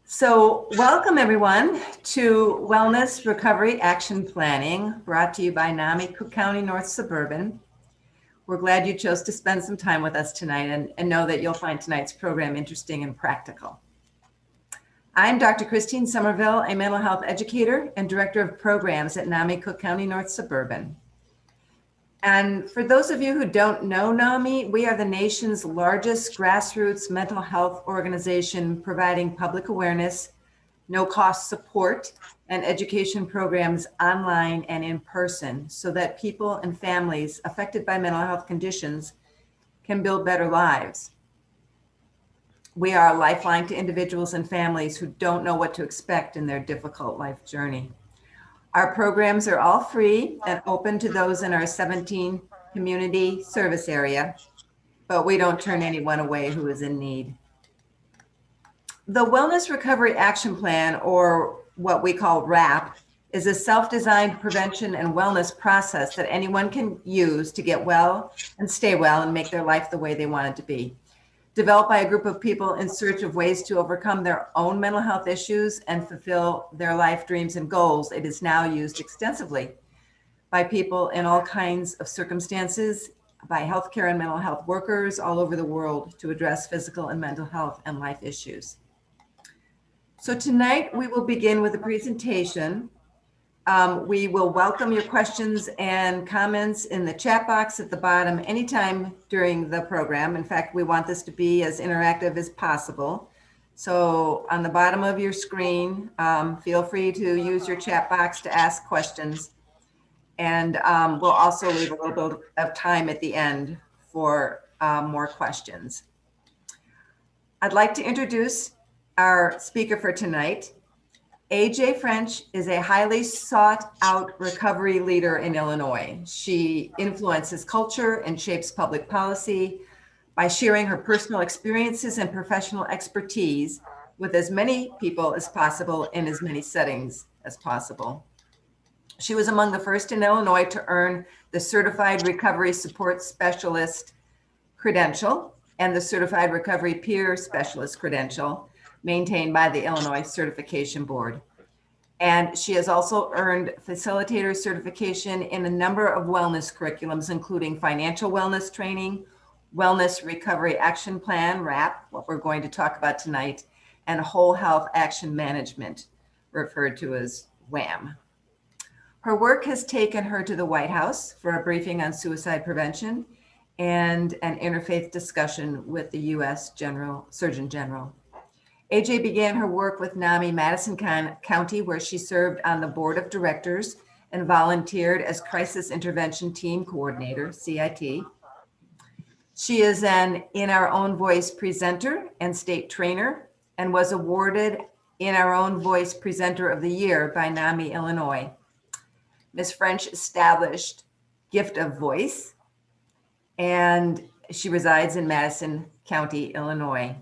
Welcome everyone to Wellness Recovery Action Planning, brought to you by NAMI Cook County North Suburban. We're glad you chose to spend some time with us tonight and know that you'll find tonight's program interesting and practical. I'm Dr. Christine Somerville, a mental health educator and director of programs at NAMI Cook County North Suburban. And for those of you who don't know NAMI, we are the nation's largest grassroots mental health organization providing public awareness, no-cost support, and education programs online and in person so that people and families affected by mental health conditions can build better lives. We are a lifeline to individuals and families who don't know what to expect in their difficult life journey. Our programs are all free and open to those in our 17 community service area, but we don't turn anyone away who is in need. The Wellness Recovery Action Plan, or what we call WRAP, is a self-designed prevention and wellness process that anyone can use to get well and stay well and make their life the way they want it to be. Developed by a group of people in search of ways to overcome their own mental health issues and fulfill their life dreams and goals, it is now used extensively by people in all kinds of circumstances, by healthcare and mental health workers all over the world to address physical and mental health and life issues. So tonight we will begin with a presentation. We will welcome your questions and comments in the chat box at the bottom anytime during the program. In fact, we want this to be as interactive as possible. So on the bottom of your screen, feel free to use your chat box to ask questions. And we'll also leave a little bit of time at the end for more questions. I'd like to introduce our speaker for tonight. AJ French is a highly sought out recovery leader in Illinois. She influences culture and shapes public policy by sharing her personal experiences and professional expertise with as many people as possible in as many settings as possible. She was among the first in Illinois to earn the Certified Recovery Support Specialist credential and the Certified Recovery Peer Specialist credential, maintained by the Illinois Certification Board. And she has also earned facilitator certification in a number of wellness curriculums, including financial wellness training, Wellness Recovery Action Plan, WRAP, what we're going to talk about tonight, and Whole Health Action Management, referred to as WHAM. Her work has taken her to the White House for a briefing on suicide prevention and an interfaith discussion with the U.S. Surgeon General. AJ began her work with NAMI Madison County, where she served on the board of directors and volunteered as Crisis Intervention Team Coordinator, CIT. She is an In Our Own Voice presenter and state trainer and was awarded In Our Own Voice Presenter of the Year by NAMI Illinois. Ms. French established Gift of Voice, and she resides in Madison County, Illinois.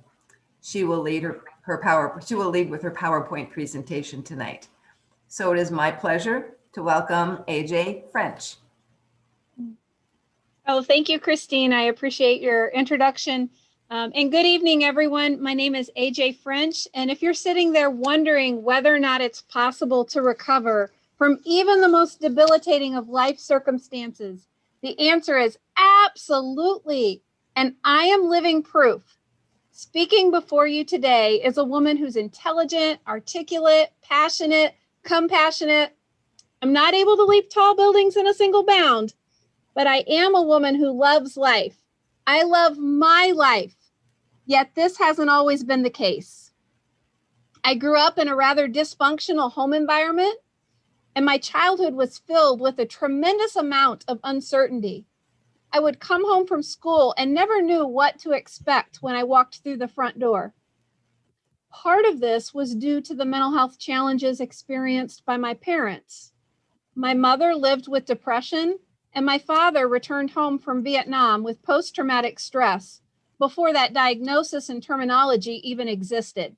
She will lead with her PowerPoint presentation tonight. So it is my pleasure to welcome AJ French. Oh, thank you, Christine. I appreciate your introduction. And good evening, everyone. My name is AJ French. And if you're sitting there wondering whether or not it's possible to recover from even the most debilitating of life circumstances, the answer is absolutely. And I am living proof. Speaking before you today is a woman who's intelligent, articulate, passionate, compassionate. I'm not able to leap tall buildings in a single bound, but I am a woman who loves life. I love my life, yet this hasn't always been the case. I grew up in a rather dysfunctional home environment, and my childhood was filled with a tremendous amount of uncertainty. I would come home from school and never knew what to expect when I walked through the front door. Part of this was due to the mental health challenges experienced by my parents. My mother lived with depression, and my father returned home from Vietnam with post-traumatic stress before that diagnosis and terminology even existed.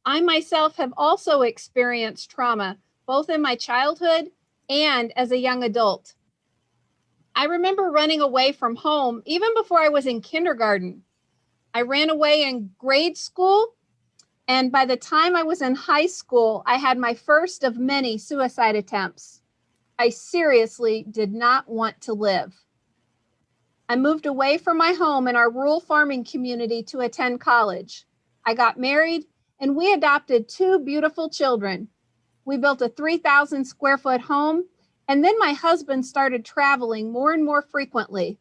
I myself have also experienced trauma, both in my childhood and as a young adult. I remember running away from home even before I was in kindergarten. I ran away in grade school And by the time I was in high school, I had my first of many suicide attempts. I seriously did not want to live. I moved away from my home in our rural farming community to attend college. I got married and we adopted 2 beautiful children. We built a 3,000 square foot home, and then my husband started traveling more and more frequently.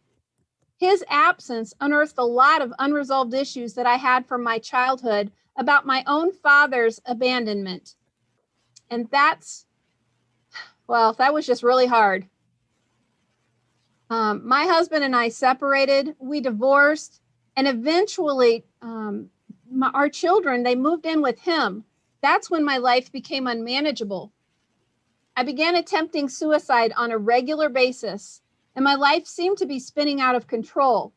His absence unearthed a lot of unresolved issues that I had from my childhood about my own father's abandonment. And that was just really hard. My husband and I separated, we divorced, and eventually our children, they moved in with him. That's when my life became unmanageable. I began attempting suicide on a regular basis, and my life seemed to be spinning out of control.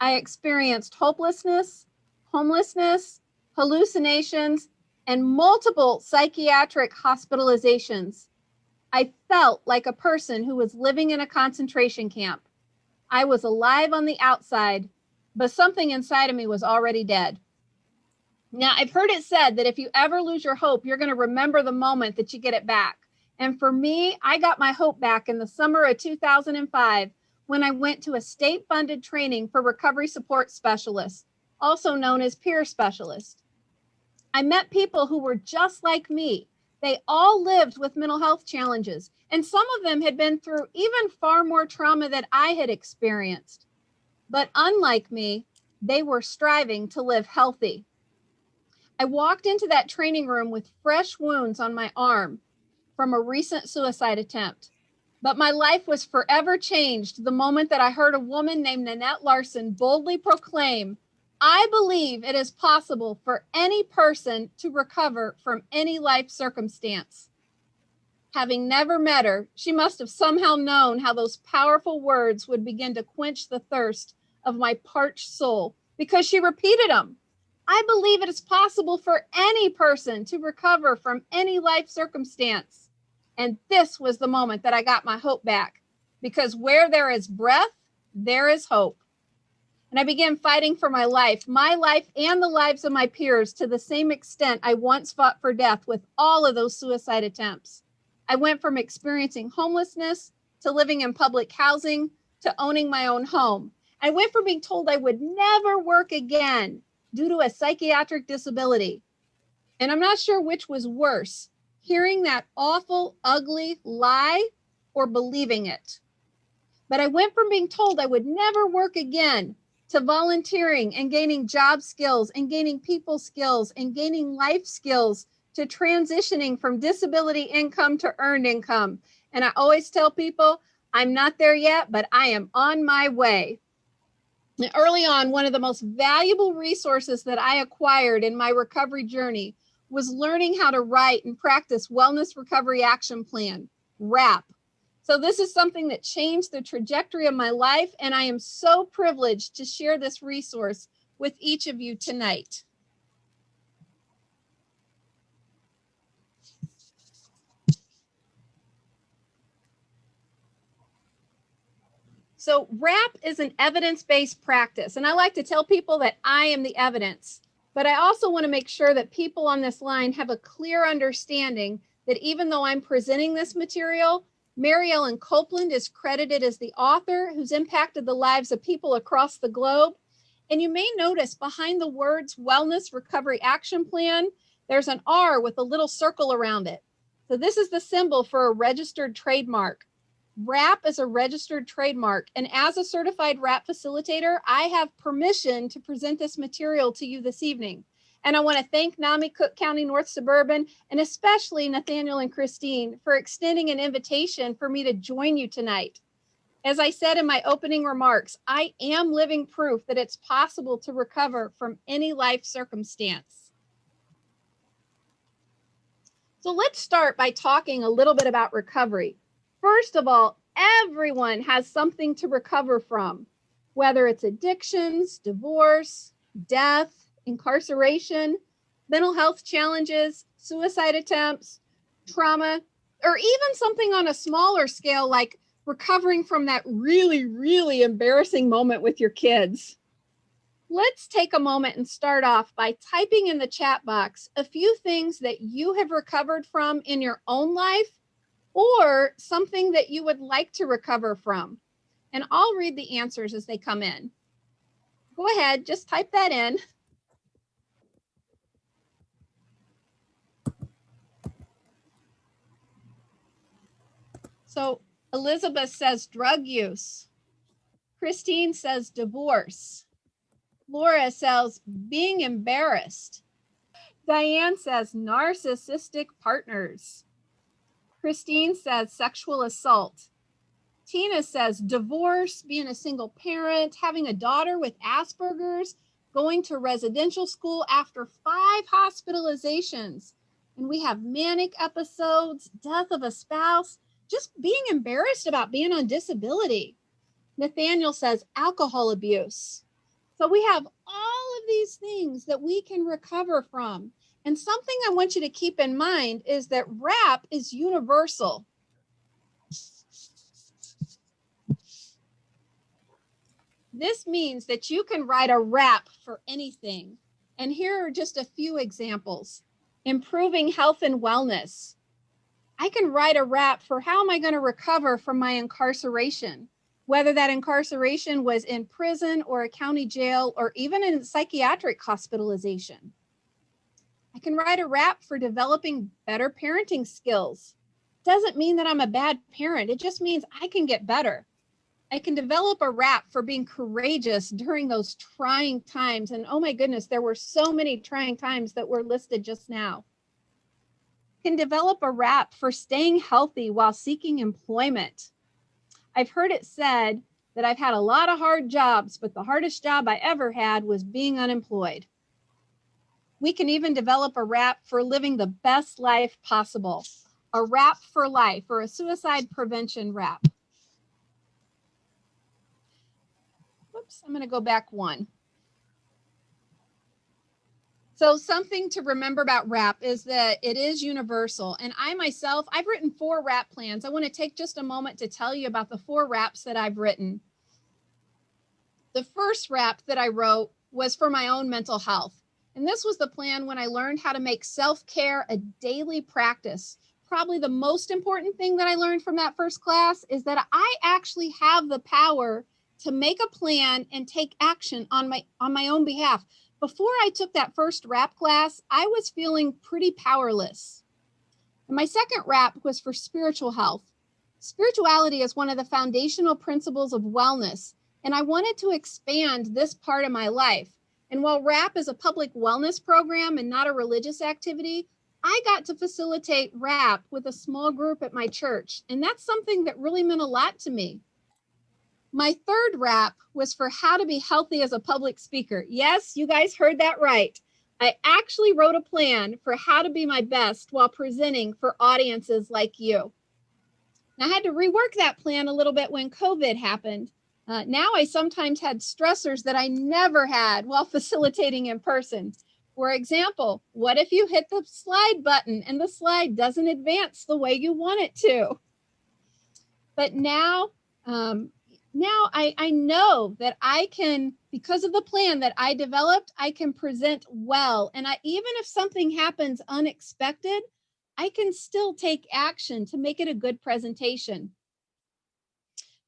I experienced hopelessness, homelessness, hallucinations, and multiple psychiatric hospitalizations. I felt like a person who was living in a concentration camp. I was alive on the outside, but something inside of me was already dead. Now, I've heard it said that if you ever lose your hope, you're going to remember the moment that you get it back. And for me, I got my hope back in the summer of 2005 when I went to a state-funded training for recovery support specialists, also known as peer specialists. I met people who were just like me. They all lived with mental health challenges, and some of them had been through even far more trauma than I had experienced. But unlike me, they were striving to live healthy. I walked into that training room with fresh wounds on my arm from a recent suicide attempt. But my life was forever changed the moment that I heard a woman named Nanette Larson boldly proclaim, "I believe it is possible for any person to recover from any life circumstance." Having never met her, she must have somehow known how those powerful words would begin to quench the thirst of my parched soul, because she repeated them. I believe it is possible for any person to recover from any life circumstance. And this was the moment that I got my hope back, because where there is breath, there is hope. And I began fighting for my life and the lives of my peers to the same extent I once fought for death with all of those suicide attempts. I went from experiencing homelessness to living in public housing to owning my own home. I went from being told I would never work again due to a psychiatric disability. And I'm not sure which was worse, hearing that awful, ugly lie or believing it. But I went from being told I would never work again to volunteering and gaining job skills and gaining people skills and gaining life skills to transitioning from disability income to earned income. And I always tell people, I'm not there yet, but I am on my way. Early on, one of the most valuable resources that I acquired in my recovery journey was learning how to write and practice Wellness Recovery Action Plan, WRAP. So this is something that changed the trajectory of my life, and I am so privileged to share this resource with each of you tonight. So WRAP is an evidence-based practice, and I like to tell people that I am the evidence, but I also want to make sure that people on this line have a clear understanding that even though I'm presenting this material, Mary Ellen Copeland is credited as the author who's impacted the lives of people across the globe. And you may notice behind the words Wellness Recovery Action Plan, there's an R with a little circle around it. So this is the symbol for a registered trademark. WRAP is a registered trademark, and as a certified WRAP facilitator, I have permission to present this material to you this evening. And I want to thank NAMI Cook County North Suburban, and especially Nathaniel and Christine, for extending an invitation for me to join you tonight. As I said in my opening remarks, I am living proof that it's possible to recover from any life circumstance. So let's start by talking a little bit about recovery. First of all, everyone has something to recover from, whether it's addictions, divorce, death, incarceration, mental health challenges, suicide attempts, trauma, or even something on a smaller scale like recovering from that really, really embarrassing moment with your kids. let's take a moment and start off by typing in the chat box a few things that you have recovered from in your own life or something that you would like to recover from. And I'll read the answers as they come in. Go ahead, just type that in. So Elizabeth says drug use. Christine says divorce. Laura says being embarrassed. Diane says narcissistic partners. Christine says sexual assault. Tina says divorce, being a single parent, having a daughter with Asperger's, going to residential school after 5 hospitalizations. And we have manic episodes, death of a spouse, just being embarrassed about being on disability. Nathaniel says alcohol abuse. So we have all of these things that we can recover from. And something I want you to keep in mind is that RAP is universal. This means that you can write a RAP for anything. And here are just a few examples. Improving health and wellness. I can write a RAP for how am I going to recover from my incarceration, whether that incarceration was in prison or a county jail or even in psychiatric hospitalization. I can write a RAP for developing better parenting skills. Doesn't mean that I'm a bad parent. It just means I can get better. I can develop a RAP for being courageous during those trying times. And oh my goodness, there were so many trying times that were listed just now. I can develop a RAP for staying healthy while seeking employment. I've heard it said that I've had a lot of hard jobs, but the hardest job I ever had was being unemployed. We can even develop a RAP for living the best life possible. A RAP for life, or a suicide prevention RAP. Whoops, I'm going to go back one. So something to remember about RAP is that it is universal. And I myself, I've written 4 RAP plans. I want to take just a moment to tell you about the 4 RAPs that I've written. The first RAP that I wrote was for my own mental health. And this was the plan when I learned how to make self-care a daily practice. Probably the most important thing that I learned from that first class is that I actually have the power to make a plan and take action on my own behalf. Before I took that first RAP class, I was feeling pretty powerless. And my second RAP was for spiritual health. Spirituality is one of the foundational principles of wellness, and I wanted to expand this part of my life. And while RAP is a public wellness program and not a religious activity, I got to facilitate RAP with a small group at my church, and that's something that really meant a lot to me. My third RAP was for how to be healthy as a public speaker. Yes, you guys heard that right. I actually wrote a plan for how to be my best while presenting for audiences like you. Now, I had to rework that plan a little bit when COVID happened. Now I sometimes had stressors that I never had while facilitating in person. For example, what if you hit the slide button and the slide doesn't advance the way you want it to? But now I know that I can, because of the plan that I developed, I can present well. And even if something happens unexpected, I can still take action to make it a good presentation.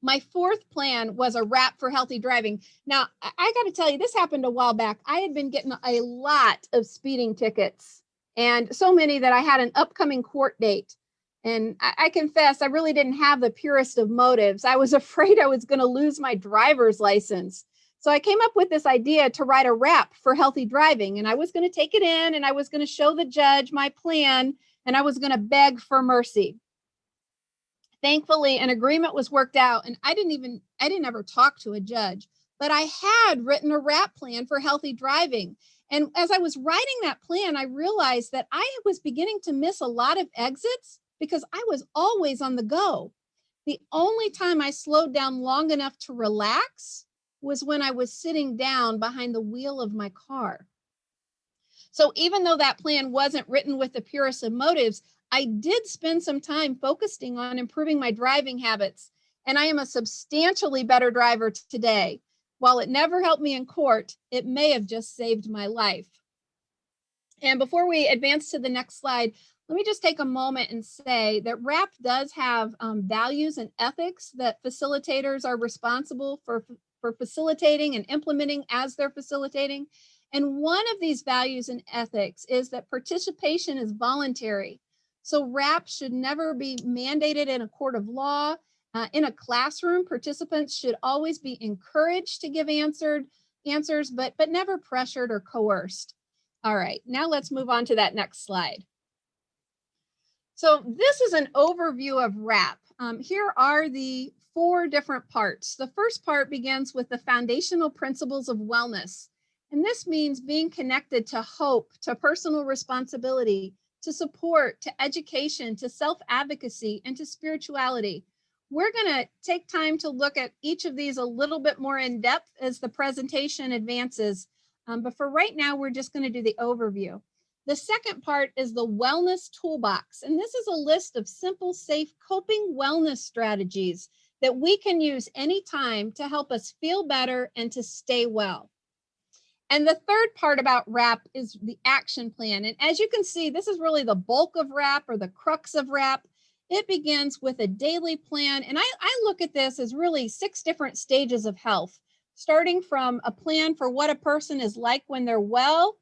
My fourth plan was a RAP for healthy driving. Now, I got to tell you, this happened a while back. I had been getting a lot of speeding tickets, and so many that I had an upcoming court date. And I confess, I really didn't have the purest of motives. I was afraid I was going to lose my driver's license. So I came up with this idea to write a RAP for healthy driving. And I was going to take it in and I was going to show the judge my plan and I was going to beg for mercy. Thankfully, an agreement was worked out and I didn't ever talk to a judge, but I had written a RAP plan for healthy driving. And as I was writing that plan, I realized that I was beginning to miss a lot of exits because I was always on the go. The only time I slowed down long enough to relax was when I was sitting down behind the wheel of my car. So even though that plan wasn't written with the purest of motives, I did spend some time focusing on improving my driving habits. And I am a substantially better driver today. While it never helped me in court, it may have just saved my life. And before we advance to the next slide, let me just take a moment and say that RAP does have values and ethics that facilitators are responsible for facilitating and implementing as they're facilitating. And one of these values and ethics is that participation is voluntary. So RAP should never be mandated in a court of law. In a classroom, participants should always be encouraged to give answers, but never pressured or coerced. All right, now let's move on to that next slide. So this is an overview of RAP. Here are the 4 different parts. The first part begins with the foundational principles of wellness. And this means being connected to hope, to personal responsibility, to support, to education, to self-advocacy, and to spirituality. We're going to take time to look at each of these a little bit more in depth as the presentation advances. But for right now, we're just going to do the overview. The second part is the wellness toolbox. And this is a list of simple, safe coping wellness strategies that we can use anytime to help us feel better and to stay well. And the third part about RAP is the action plan. And as you can see, this is really the bulk of RAP, or the crux of RAP. It begins with a daily plan. And I look at this as really 6 different stages of health, starting from a plan for what a person is like when they're well,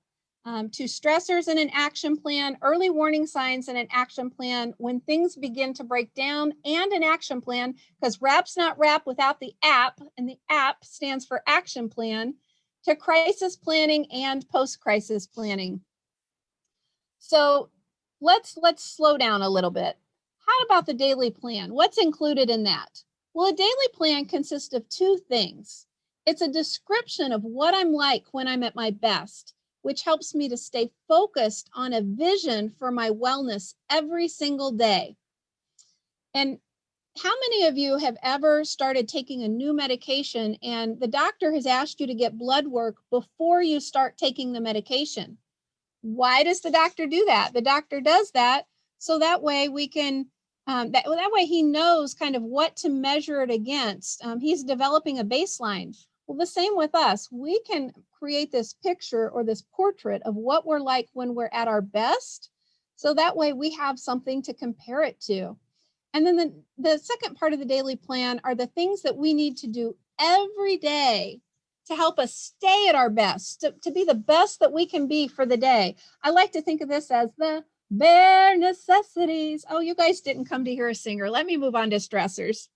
to stressors and an action plan, early warning signs and an action plan, when things begin to break down, and an action plan, because RAP's not RAP without the app, and the app stands for action plan, to crisis planning and post-crisis planning. So let's slow down a little bit. How about the daily plan? What's included in that? Well, a daily plan consists of 2 things. It's a description of what I'm like when I'm at my best, which helps me to stay focused on a vision for my wellness every single day. And how many of you have ever started taking a new medication and the doctor has asked you to get blood work before you start taking the medication? Why does the doctor do that? The doctor does that so that way we can, that way he knows kind of what to measure it against. He's developing a baseline. Well, the same with us. We can create this picture or this portrait of what we're like when we're at our best. So that way we have something to compare it to. And then the second part of the daily plan are the things that we need to do every day to help us stay at our best, to be the best that we can be for the day. I like to think of this as the bare necessities. Oh, you guys didn't come to hear a singer. Let me move on to stressors.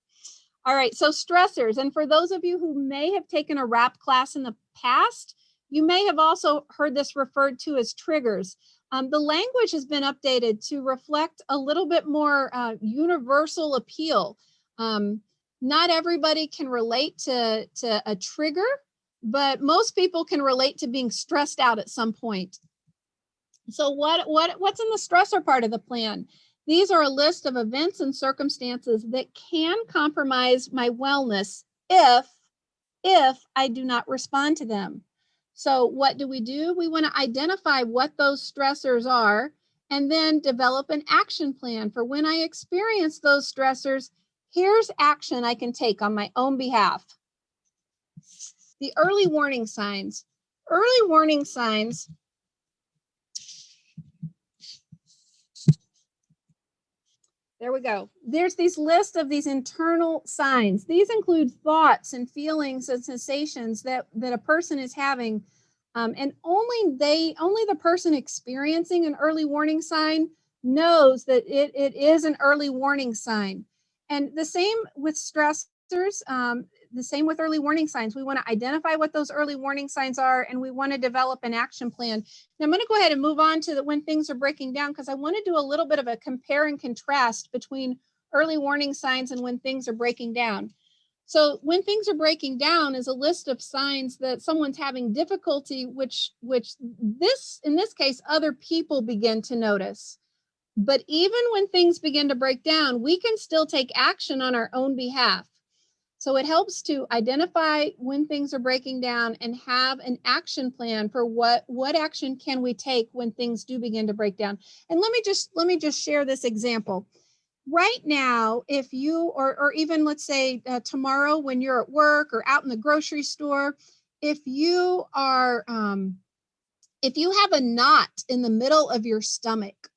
All right, so stressors. And for those of you who may have taken a RAP class in the past, you may have also heard this referred to as triggers. The language has been updated to reflect a little bit more universal appeal. Not everybody can relate to a trigger, but most people can relate to being stressed out at some point. So what's in the stressor part of the plan? These are a list of events and circumstances that can compromise my wellness if I do not respond to them. So what do? We want to identify what those stressors are and then develop an action plan for when I experience those stressors. Here's action I can take on my own behalf. The early warning signs. Early warning signs There we go. There's these lists of these internal signs. These include thoughts and feelings and sensations that a person is having. And only the person experiencing an early warning sign knows that it is an early warning sign. And the same with stressors, the same with early warning signs. We want to identify what those early warning signs are, and we want to develop an action plan. Now I'm going to go ahead and move on to when things are breaking down, because I want to do a little bit of a compare and contrast between early warning signs and when things are breaking down. So when things are breaking down is a list of signs that someone's having difficulty, which in this case, other people begin to notice. But even when things begin to break down, we can still take action on our own behalf. So it helps to identify when things are breaking down and have an action plan for what action can we take when things do begin to break down. And let me just share this example. right now, if you, or even let's say tomorrow when you're at work or out in the grocery store, if you are, if you have a knot in the middle of your stomach,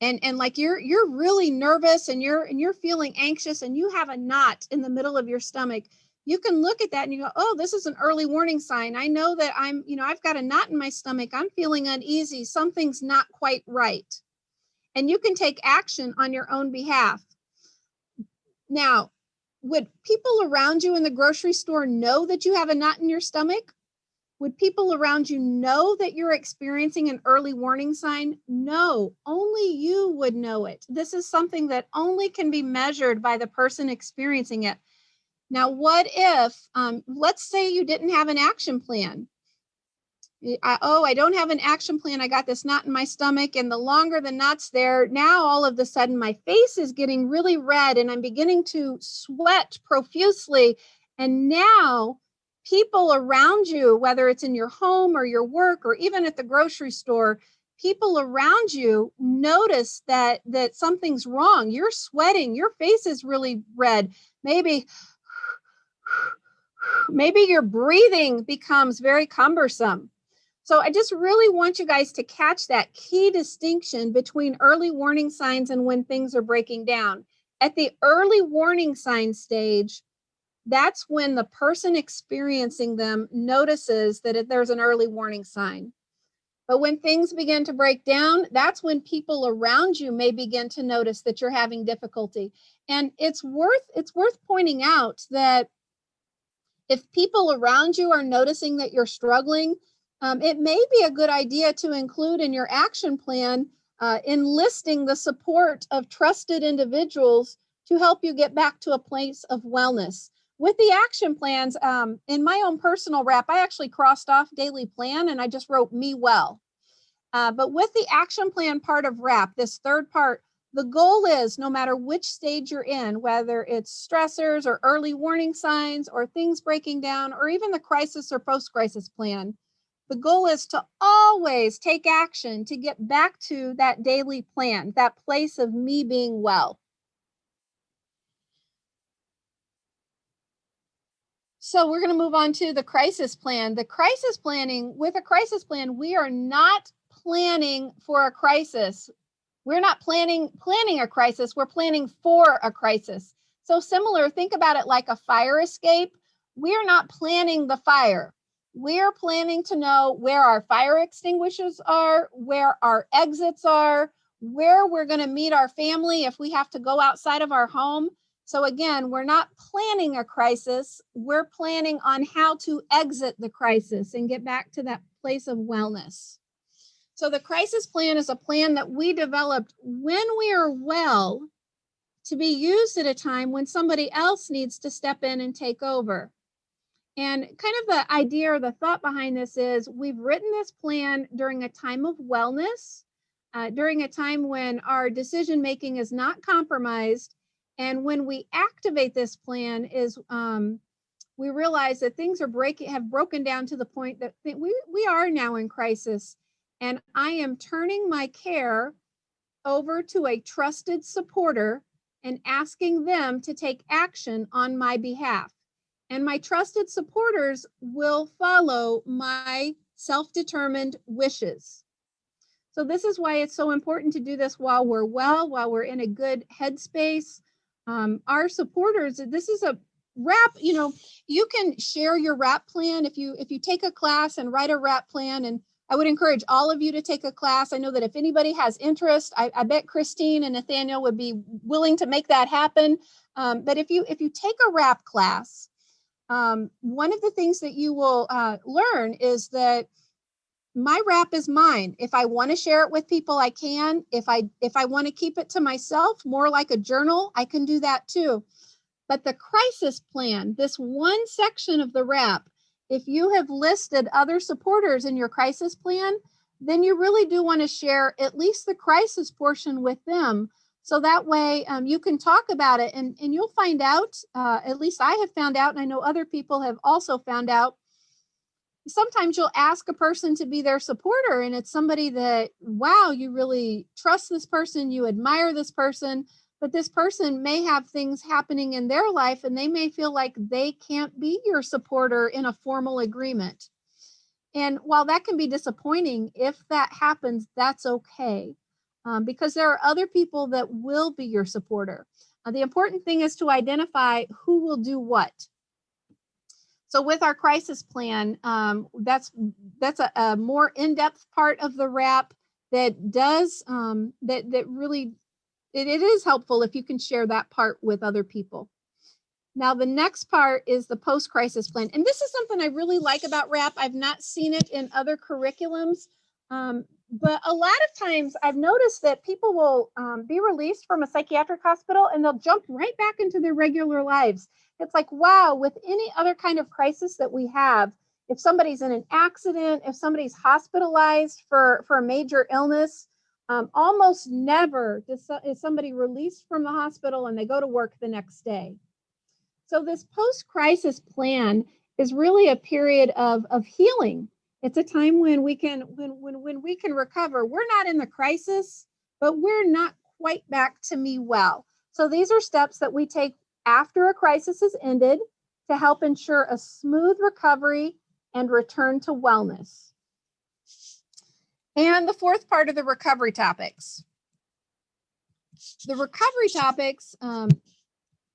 and like you're really nervous and you're feeling anxious and you have a knot in the middle of your stomach, you can look at that and you go, oh, this is an early warning sign. I know that I've got a knot in my stomach. I'm feeling uneasy. Something's not quite right. And you can take action on your own behalf. Now, would people around you in the grocery store know that you have a knot in your stomach? Would people around you know that you're experiencing an early warning sign? No, only you would know it. This is something that only can be measured by the person experiencing it. Now, what if, let's say you didn't have an action plan. I don't have an action plan. I got this knot in my stomach, and the longer the knot's there, now all of a sudden my face is getting really red and I'm beginning to sweat profusely. And now people around you, whether it's in your home or your work or even at the grocery store, people around you notice that something's wrong. You're sweating, your face is really red. Maybe your breathing becomes very cumbersome. So I just really want you guys to catch that key distinction between early warning signs and when things are breaking down. At the early warning sign stage, that's when the person experiencing them notices that there's an early warning sign. But when things begin to break down, that's when people around you may begin to notice that you're having difficulty. And it's worth pointing out that if people around you are noticing that you're struggling, it may be a good idea to include in your action plan enlisting the support of trusted individuals to help you get back to a place of wellness. With the action plans, in my own personal wrap, I actually crossed off daily plan and I just wrote me well. But with the action plan part of wrap, this third part, the goal is no matter which stage you're in, whether it's stressors or early warning signs or things breaking down, or even the crisis or post-crisis plan, the goal is to always take action to get back to that daily plan, that place of me being well. So we're going to move on to the crisis plan. The crisis planning, with a crisis plan, we are not planning for a crisis. We're not planning a crisis. We're planning for a crisis. So similar, think about it like a fire escape. We're not planning the fire. We're planning to know where our fire extinguishers are, where our exits are, where we're going to meet our family if we have to go outside of our home. So again, we're not planning a crisis. We're planning on how to exit the crisis and get back to that place of wellness. So the crisis plan is a plan that we developed when we are well to be used at a time when somebody else needs to step in and take over. And kind of the idea or the thought behind this is we've written this plan during a time of wellness, during a time when our decision making is not compromised. And when we activate this plan is we realize that things have broken down to the point that we are now in crisis. And I am turning my care over to a trusted supporter and asking them to take action on my behalf. And my trusted supporters will follow my self-determined wishes. So this is why it's so important to do this while we're well, while we're in a good headspace. Our supporters, this is a wrap, you can share your wrap plan if you take a class and write a wrap plan. And I would encourage all of you to take a class. I know that if anybody has interest, I bet Christine and Nathaniel would be willing to make that happen. But if you take a wrap class, one of the things that you will learn is that my wrap is mine. If I want to share it with people, I can. If I want to keep it to myself, more like a journal, I can do that too. But the crisis plan, this one section of the wrap, if you have listed other supporters in your crisis plan, then you really do want to share at least the crisis portion with them. So that way you can talk about it and you'll find out, at least I have found out, and I know other people have also found out, sometimes you'll ask a person to be their supporter and it's somebody that, wow, you really trust this person, you admire this person, but this person may have things happening in their life and they may feel like they can't be your supporter in a formal agreement. And while that can be disappointing, if that happens, that's okay, because there are other people that will be your supporter. The important thing is to identify who will do what. So with our crisis plan, that's a more in-depth part of the RAP that does, that really, it is helpful if you can share that part with other people. Now, the next part is the post-crisis plan. And this is something I really like about RAP. I've not seen it in other curriculums, but a lot of times I've noticed that people will be released from a psychiatric hospital and they'll jump right back into their regular lives. It's like, wow, with any other kind of crisis that we have, if somebody's in an accident, if somebody's hospitalized for a major illness, almost never is somebody released from the hospital and they go to work the next day. So this post-crisis plan is really a period of healing. It's a time when we can recover. We're not in the crisis, but we're not quite back to me well. So these are steps that we take after a crisis has ended to help ensure a smooth recovery and return to wellness. And the fourth part of the recovery topics. The recovery topics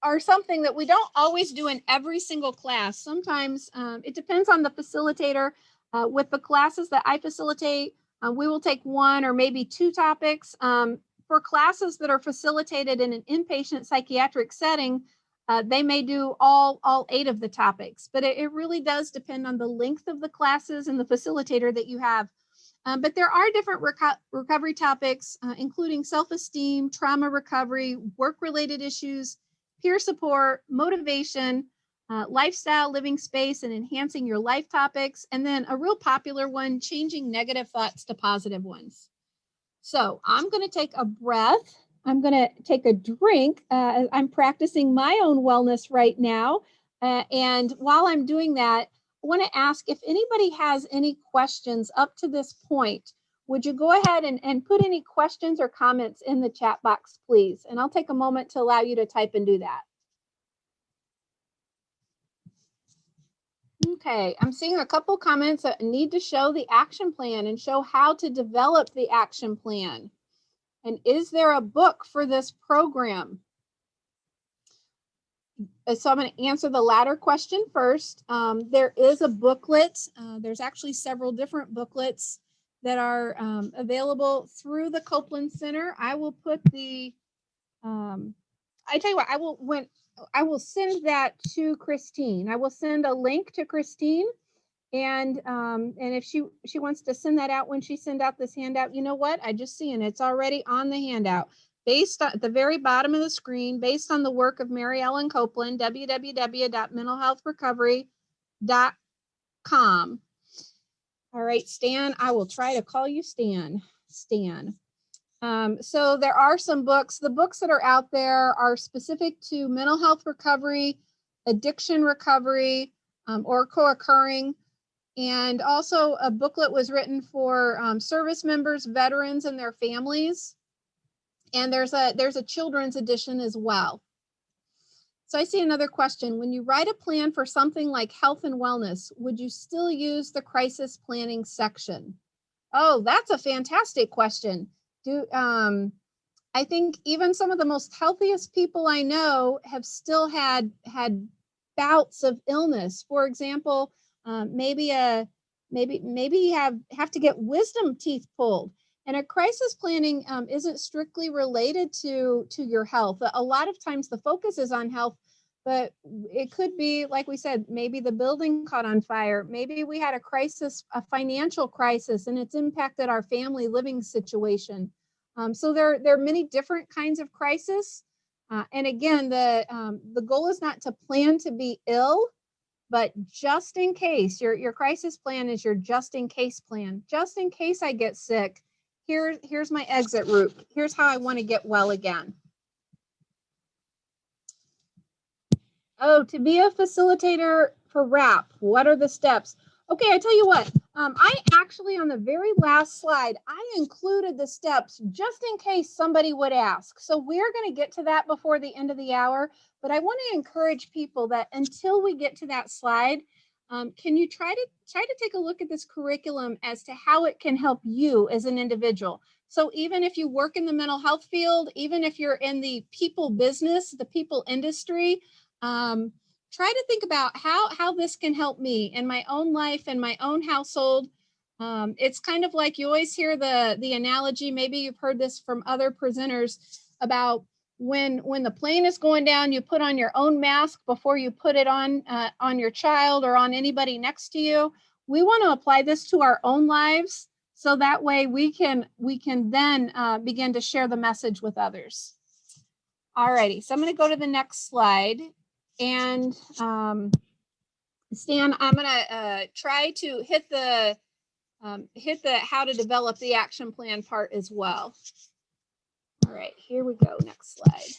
are something that we don't always do in every single class. Sometimes it depends on the facilitator. With the classes that I facilitate, we will take one or maybe two topics. For classes that are facilitated in an inpatient psychiatric setting, they may do all 8 of the topics, but it really does depend on the length of the classes and the facilitator that you have. But there are different recovery topics, including self-esteem, trauma recovery, work-related issues, peer support, motivation, lifestyle, living space, and enhancing your life topics. And then a real popular one, changing negative thoughts to positive ones. So I'm going to take a breath. I'm going to take a drink. I'm practicing my own wellness right now. And while I'm doing that, I want to ask if anybody has any questions up to this point. Would you go ahead and put any questions or comments in the chat box, please? And I'll take a moment to allow you to type and do that. Okay, I'm seeing a couple comments that need to show the action plan and show how to develop the action plan. And is there a book for this program? So I'm going to answer the latter question first. There is a booklet. There's actually several different booklets that are available through the Copeland Center. I will put the, I tell you what, I will send that to Christine. I will send a link to Christine, and if she wants to send that out when she sends out this handout, you know what? I just see it. It's already on the handout. Based on at the very bottom of the screen, based on the work of Mary Ellen Copeland, www.mentalhealthrecovery.com. All right, Stan, I will try to call you Stan. So there are some books. The books that are out there are specific to mental health recovery, addiction recovery, or co-occurring. And also a booklet was written for service members, veterans, and their families. And there's a children's edition as well. So I see another question. When you write a plan for something like health and wellness, would you still use the crisis planning section? Oh, that's a fantastic question. I think even some of the most healthiest people I know have still had bouts of illness. For example, maybe you have to get wisdom teeth pulled. And a crisis planning isn't strictly related to your health. A lot of times the focus is on health, but it could be, like we said, maybe the building caught on fire. Maybe we had a crisis, a financial crisis, and it's impacted our family living situation. So there are many different kinds of crisis. And again, the goal is not to plan to be ill, but just in case. Your crisis plan is your just in case plan. Just in case I get sick, here's my exit route. Here's how I want to get well again. Oh, to be a facilitator for RAP, what are the steps? Okay, I tell you what, I actually, on the very last slide, I included the steps just in case somebody would ask. So we're going to get to that before the end of the hour, but I want to encourage people that until we get to that slide, can you try to take a look at this curriculum as to how it can help you as an individual? So even if you work in the mental health field, even if you're in the people business, the people industry, try to think about how this can help me in my own life and my own household. It's kind of like you always hear the analogy, maybe you've heard this from other presenters, about when the plane is going down, you put on your own mask before you put it on your child or on anybody next to you. We want to apply this to our own lives, so that way we can then begin to share the message with others. All righty, so I'm going to go to the next slide. And Stan, I'm going to try to hit the how to develop the action plan part as well. All right, here we go. Next slide.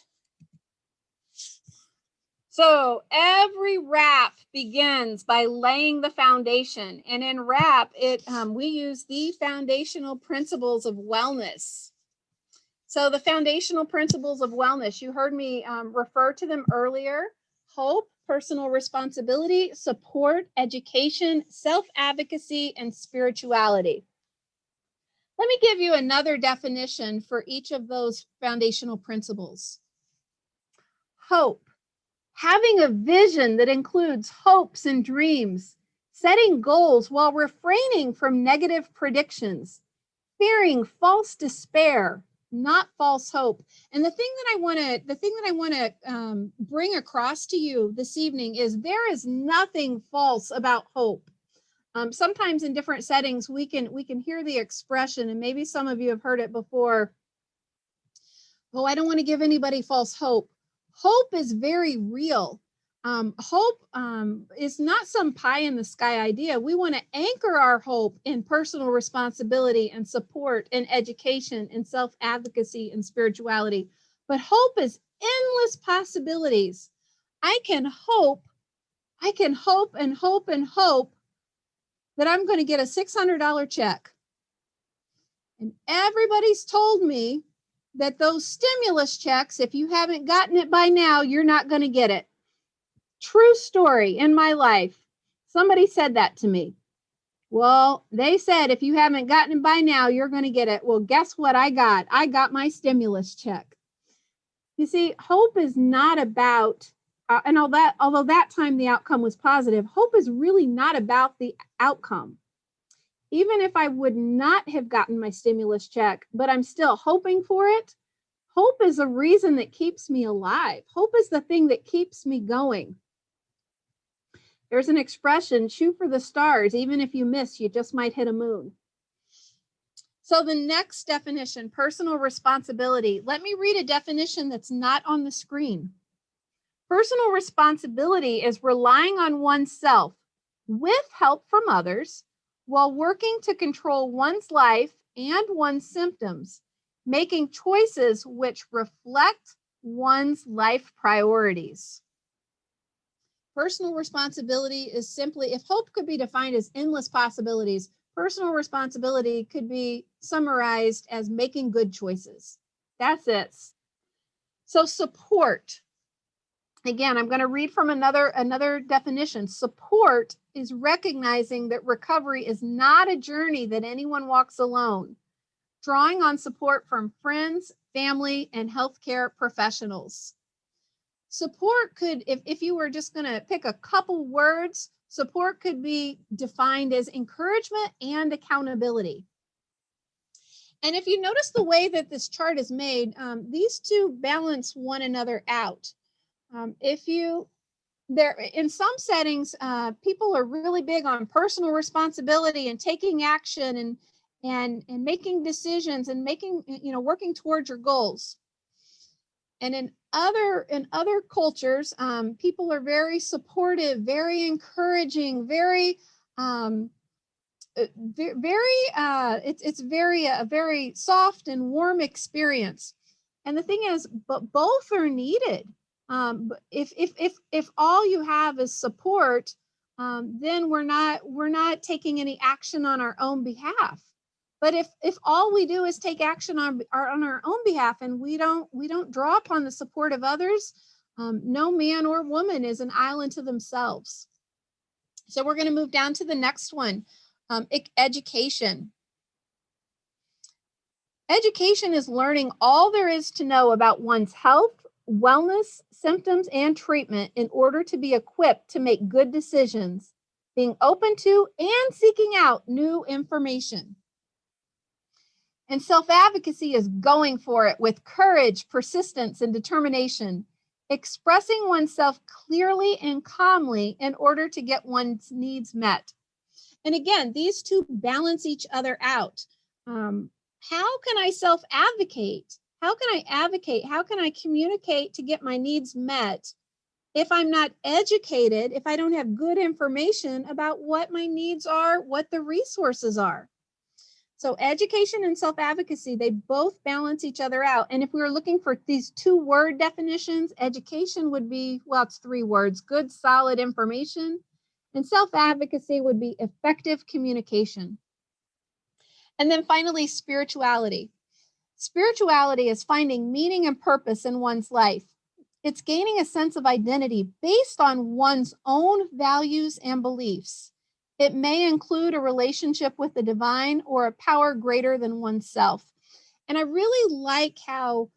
So every wrap begins by laying the foundation, and in wrap, we use the foundational principles of wellness. So the foundational principles of wellness, you heard me refer to them earlier: hope, personal responsibility, support, education, self-advocacy, and spirituality. Let me give you another definition for each of those foundational principles. Hope, having a vision that includes hopes and dreams, setting goals while refraining from negative predictions, fearing false despair, not false hope. And the thing that I want to bring across to you this evening is there is nothing false about hope. Sometimes in different settings, we can hear the expression, and maybe some of you have heard it before, oh, I don't want to give anybody false hope. Hope is very real. Hope is not some pie in the sky idea. We want to anchor our hope in personal responsibility and support and education and self-advocacy and spirituality. But hope is endless possibilities. I can hope and hope and hope that I'm going to get a $600 check. And everybody's told me that those stimulus checks, if you haven't gotten it by now, you're not going to get it. True story in my life. Somebody said that to me. Well, they said, if you haven't gotten it by now, you're going to get it. Well, guess what I got? I got my stimulus check. You see, hope is not about, although that time the outcome was positive, hope is really not about the outcome. Even if I would not have gotten my stimulus check, but I'm still hoping for it, hope is a reason that keeps me alive. Hope is the thing that keeps me going. There's an expression, shoot for the stars. Even if you miss, you just might hit a moon. So the next definition, personal responsibility. Let me read a definition that's not on the screen. Personal responsibility is relying on oneself with help from others while working to control one's life and one's symptoms, making choices which reflect one's life priorities. Personal responsibility is simply, if hope could be defined as endless possibilities, personal responsibility could be summarized as making good choices. That's it. So support. Again, I'm going to read from another definition. Support is recognizing that recovery is not a journey that anyone walks alone, drawing on support from friends, family, and healthcare professionals. Support could, if you were just going to pick a couple words, support could be defined as encouragement and accountability. And if you notice the way that this chart is made, these two balance one another out. In some settings, people are really big on personal responsibility and taking action and making decisions and working towards your goals. And in other cultures, people are very supportive, very encouraging, it's a very soft and warm experience. And the thing is, but both are needed. If all you have is support, then we're not taking any action on our own behalf. But if all we do is take action on our own behalf, and we don't draw upon the support of others, no man or woman is an island to themselves. So we're going to move down to the next one, education. Education is learning all there is to know about one's health, wellness, symptoms, and treatment in order to be equipped to make good decisions, being open to and seeking out new information. And self-advocacy is going for it with courage, persistence, and determination, expressing oneself clearly and calmly in order to get one's needs met. And again, these two balance each other out. How can I self-advocate? How can I advocate? How can I communicate to get my needs met if I'm not educated, if I don't have good information about what my needs are, what the resources are? So education and self-advocacy, they both balance each other out. And if we were looking for these 2-word definitions, education would be, well, it's 3 words, good, solid information. And self-advocacy would be effective communication. And then finally, spirituality. Spirituality is finding meaning and purpose in one's life. It's gaining a sense of identity based on one's own values and beliefs. It may include a relationship with the divine or a power greater than oneself. And I really like how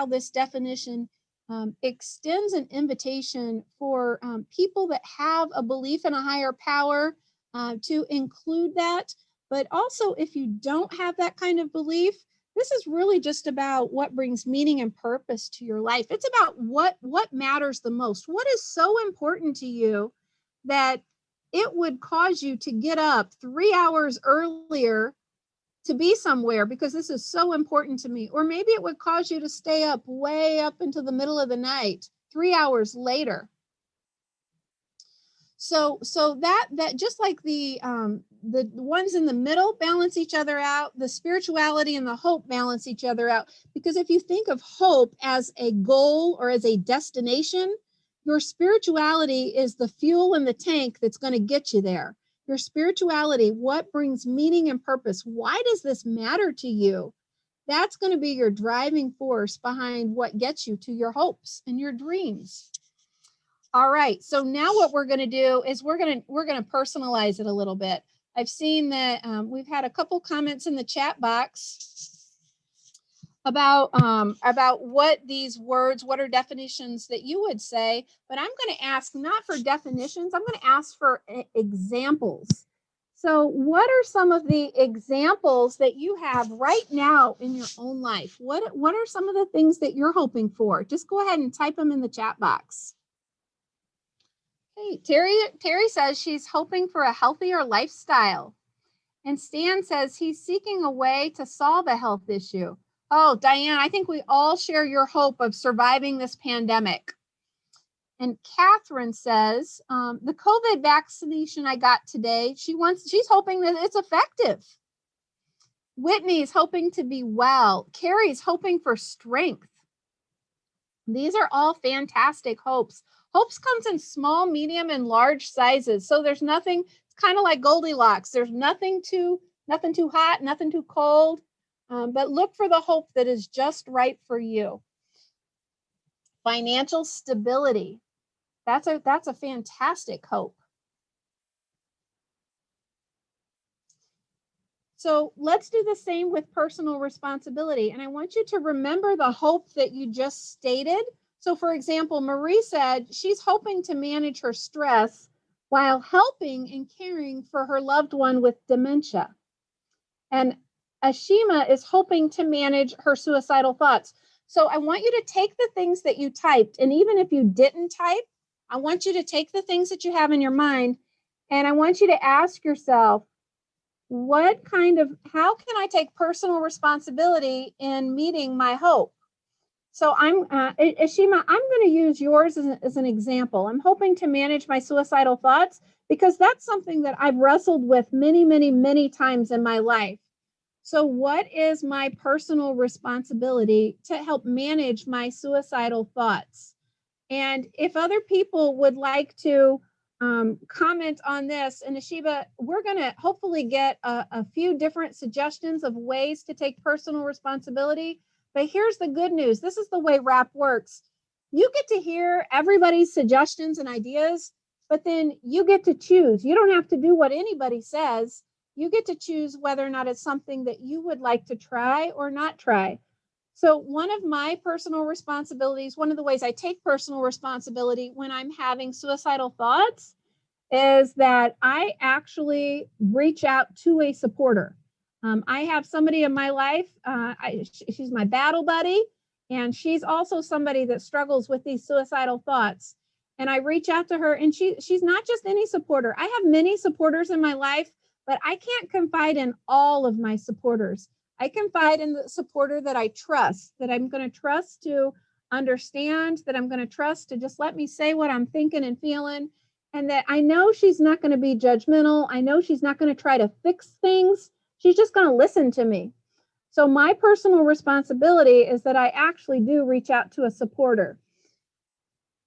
this definition extends an invitation for people that have a belief in a higher power to include that. But also, if you don't have that kind of belief, this is really just about what brings meaning and purpose to your life. It's about what matters the most. What is so important to you that it would cause you to get up 3 hours earlier to be somewhere because this is so important to me. Or maybe it would cause you to stay up way up into the middle of the night, 3 hours later. So that just like the ones in the middle balance each other out, the spirituality and the hope balance each other out. Because if you think of hope as a goal or as a destination, your spirituality is the fuel in the tank that's going to get you there. Your spirituality, what brings meaning and purpose? Why does this matter to you? That's going to be your driving force behind what gets you to your hopes and your dreams. All right, so now what we're going to do is we're going to personalize it a little bit. I've seen that we've had a couple comments in the chat box about what these words, what are definitions that you would say, but I'm going to ask not for definitions, I'm going to ask for examples. So what are some of the examples that you have right now in your own life? What are some of the things that you're hoping for? Just go ahead and type them in the chat box. Hey, Terry says she's hoping for a healthier lifestyle. And Stan says he's seeking a way to solve a health issue. Oh, Diane, I think we all share your hope of surviving this pandemic. And Catherine says, the COVID vaccination I got today, she's hoping that it's effective. Whitney's hoping to be well. Carrie's hoping for strength. These are all fantastic hopes. Hopes comes in small, medium, and large sizes. So there's nothing, it's kind of like Goldilocks. There's nothing too hot, nothing too cold. But look for the hope that is just right for you. Financial stability. That's a fantastic hope. So let's do the same with personal responsibility. And I want you to remember the hope that you just stated. So for example, Marie said she's hoping to manage her stress while helping and caring for her loved one with dementia. And Ashima is hoping to manage her suicidal thoughts. So I want you to take the things that you typed, and even if you didn't type, I want you to take the things that you have in your mind, and I want you to ask yourself, how can I take personal responsibility in meeting my hope? So Ashima, I'm going to use yours as an example. I'm hoping to manage my suicidal thoughts because that's something that I've wrestled with many, many, many times in my life. So what is my personal responsibility to help manage my suicidal thoughts? And if other people would like to comment on this. And Ashiba, we're going to hopefully get a few different suggestions of ways to take personal responsibility. But here's the good news. This is the way RAP works. You get to hear everybody's suggestions and ideas, but then you get to choose. You don't have to do what anybody says. You get to choose whether or not it's something that you would like to try or not try. So one of my personal responsibilities, one of the ways I take personal responsibility when I'm having suicidal thoughts is that I actually reach out to a supporter. I have somebody in my life, she's my battle buddy, and she's also somebody that struggles with these suicidal thoughts. And I reach out to her, and she's not just any supporter. I have many supporters in my life, but I can't confide in all of my supporters. I confide in the supporter that I trust, that I'm going to trust to understand, that I'm going to trust to just let me say what I'm thinking and feeling, and that I know she's not going to be judgmental. I know she's not going to try to fix things. She's just going to listen to me. So my personal responsibility is that I actually do reach out to a supporter.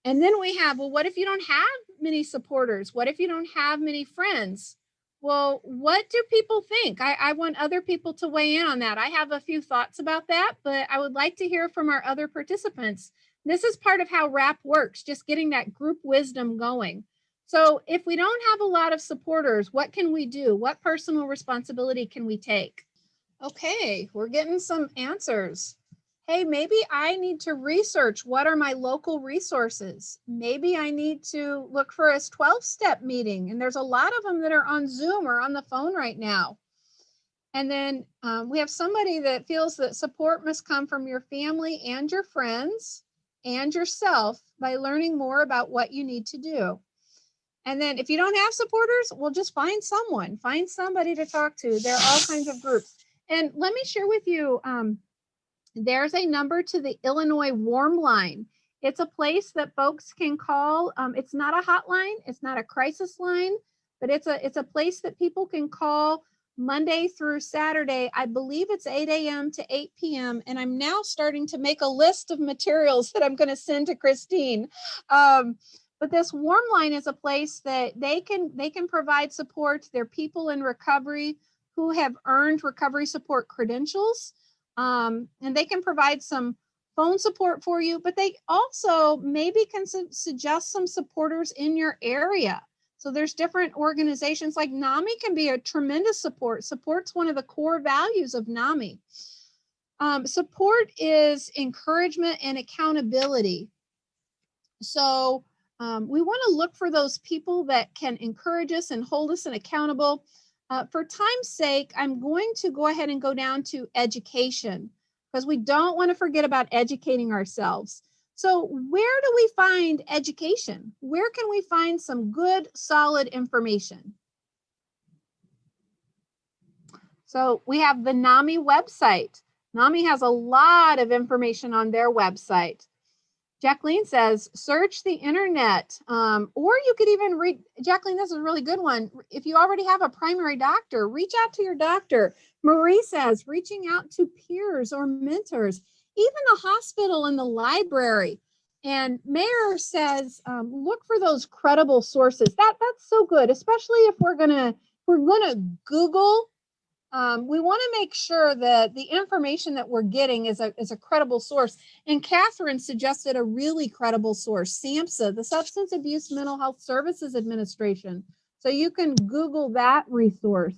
And then we have, well, what if you don't have many supporters? What if you don't have many friends? Well, what do people think? I want other people to weigh in on that. I have a few thoughts about that, but I would like to hear from our other participants. This is part of how RAP works, just getting that group wisdom going. So if we don't have a lot of supporters, what can we do? What personal responsibility can we take? Okay, we're getting some answers. Hey, maybe I need to research what are my local resources. Maybe I need to look for a 12-step meeting, and there's a lot of them that are on Zoom or on the phone right now. And then we have somebody that feels that support must come from your family and your friends and yourself by learning more about what you need to do. And then if you don't have supporters, well, just find someone, find somebody to talk to. There are all kinds of groups. And let me share with you, there's a number to the Illinois Warm Line. It's a place that folks can call. It's not a hotline. It's not a crisis line, but it's a place that people can call Monday through Saturday. I believe it's 8 a.m. to 8 p.m. And I'm now starting to make a list of materials that I'm going to send to Christine. But this Warm Line is a place that they can provide support. They're people in recovery who have earned recovery support credentials. And they can provide some phone support for you, but they also maybe can suggest some supporters in your area. So there's different organizations like NAMI can be a tremendous support. Support's one of the core values of NAMI. Support is encouragement and accountability. So we want to look for those people that can encourage us and hold us accountable. For time's sake, I'm going to go ahead and go down to education because we don't want to forget about educating ourselves. So where do we find education? Where can we find some good, solid information? So we have the NAMI website. NAMI has a lot of information on their website. Jacqueline says, search the internet, or you could even read, Jacqueline, this is a really good one. If you already have a primary doctor, reach out to your doctor. Marie says, reaching out to peers or mentors, even the hospital and the library. And Mayor says, look for those credible sources. That's so good, especially if we're gonna Google. We want to make sure that the information that we're getting is a credible source. And Catherine suggested a really credible source, SAMHSA, the Substance Abuse Mental Health Services Administration. So you can Google that resource.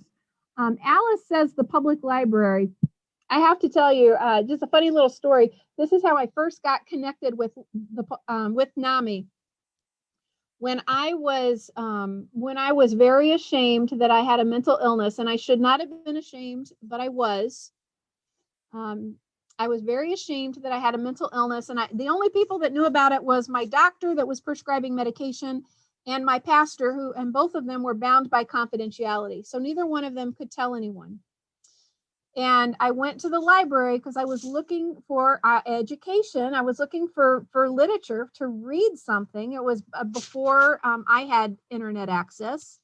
Alice says the public library. I have to tell you, just a funny little story. This is how I first got connected with NAMI. When I was very ashamed that I had a mental illness, and I should not have been ashamed, but I was very ashamed that I had a mental illness, and the only people that knew about it was my doctor that was prescribing medication and my pastor, and both of them were bound by confidentiality. So neither one of them could tell anyone. And I went to the library because I was looking for education. I was looking for literature to read something. It was before I had internet access.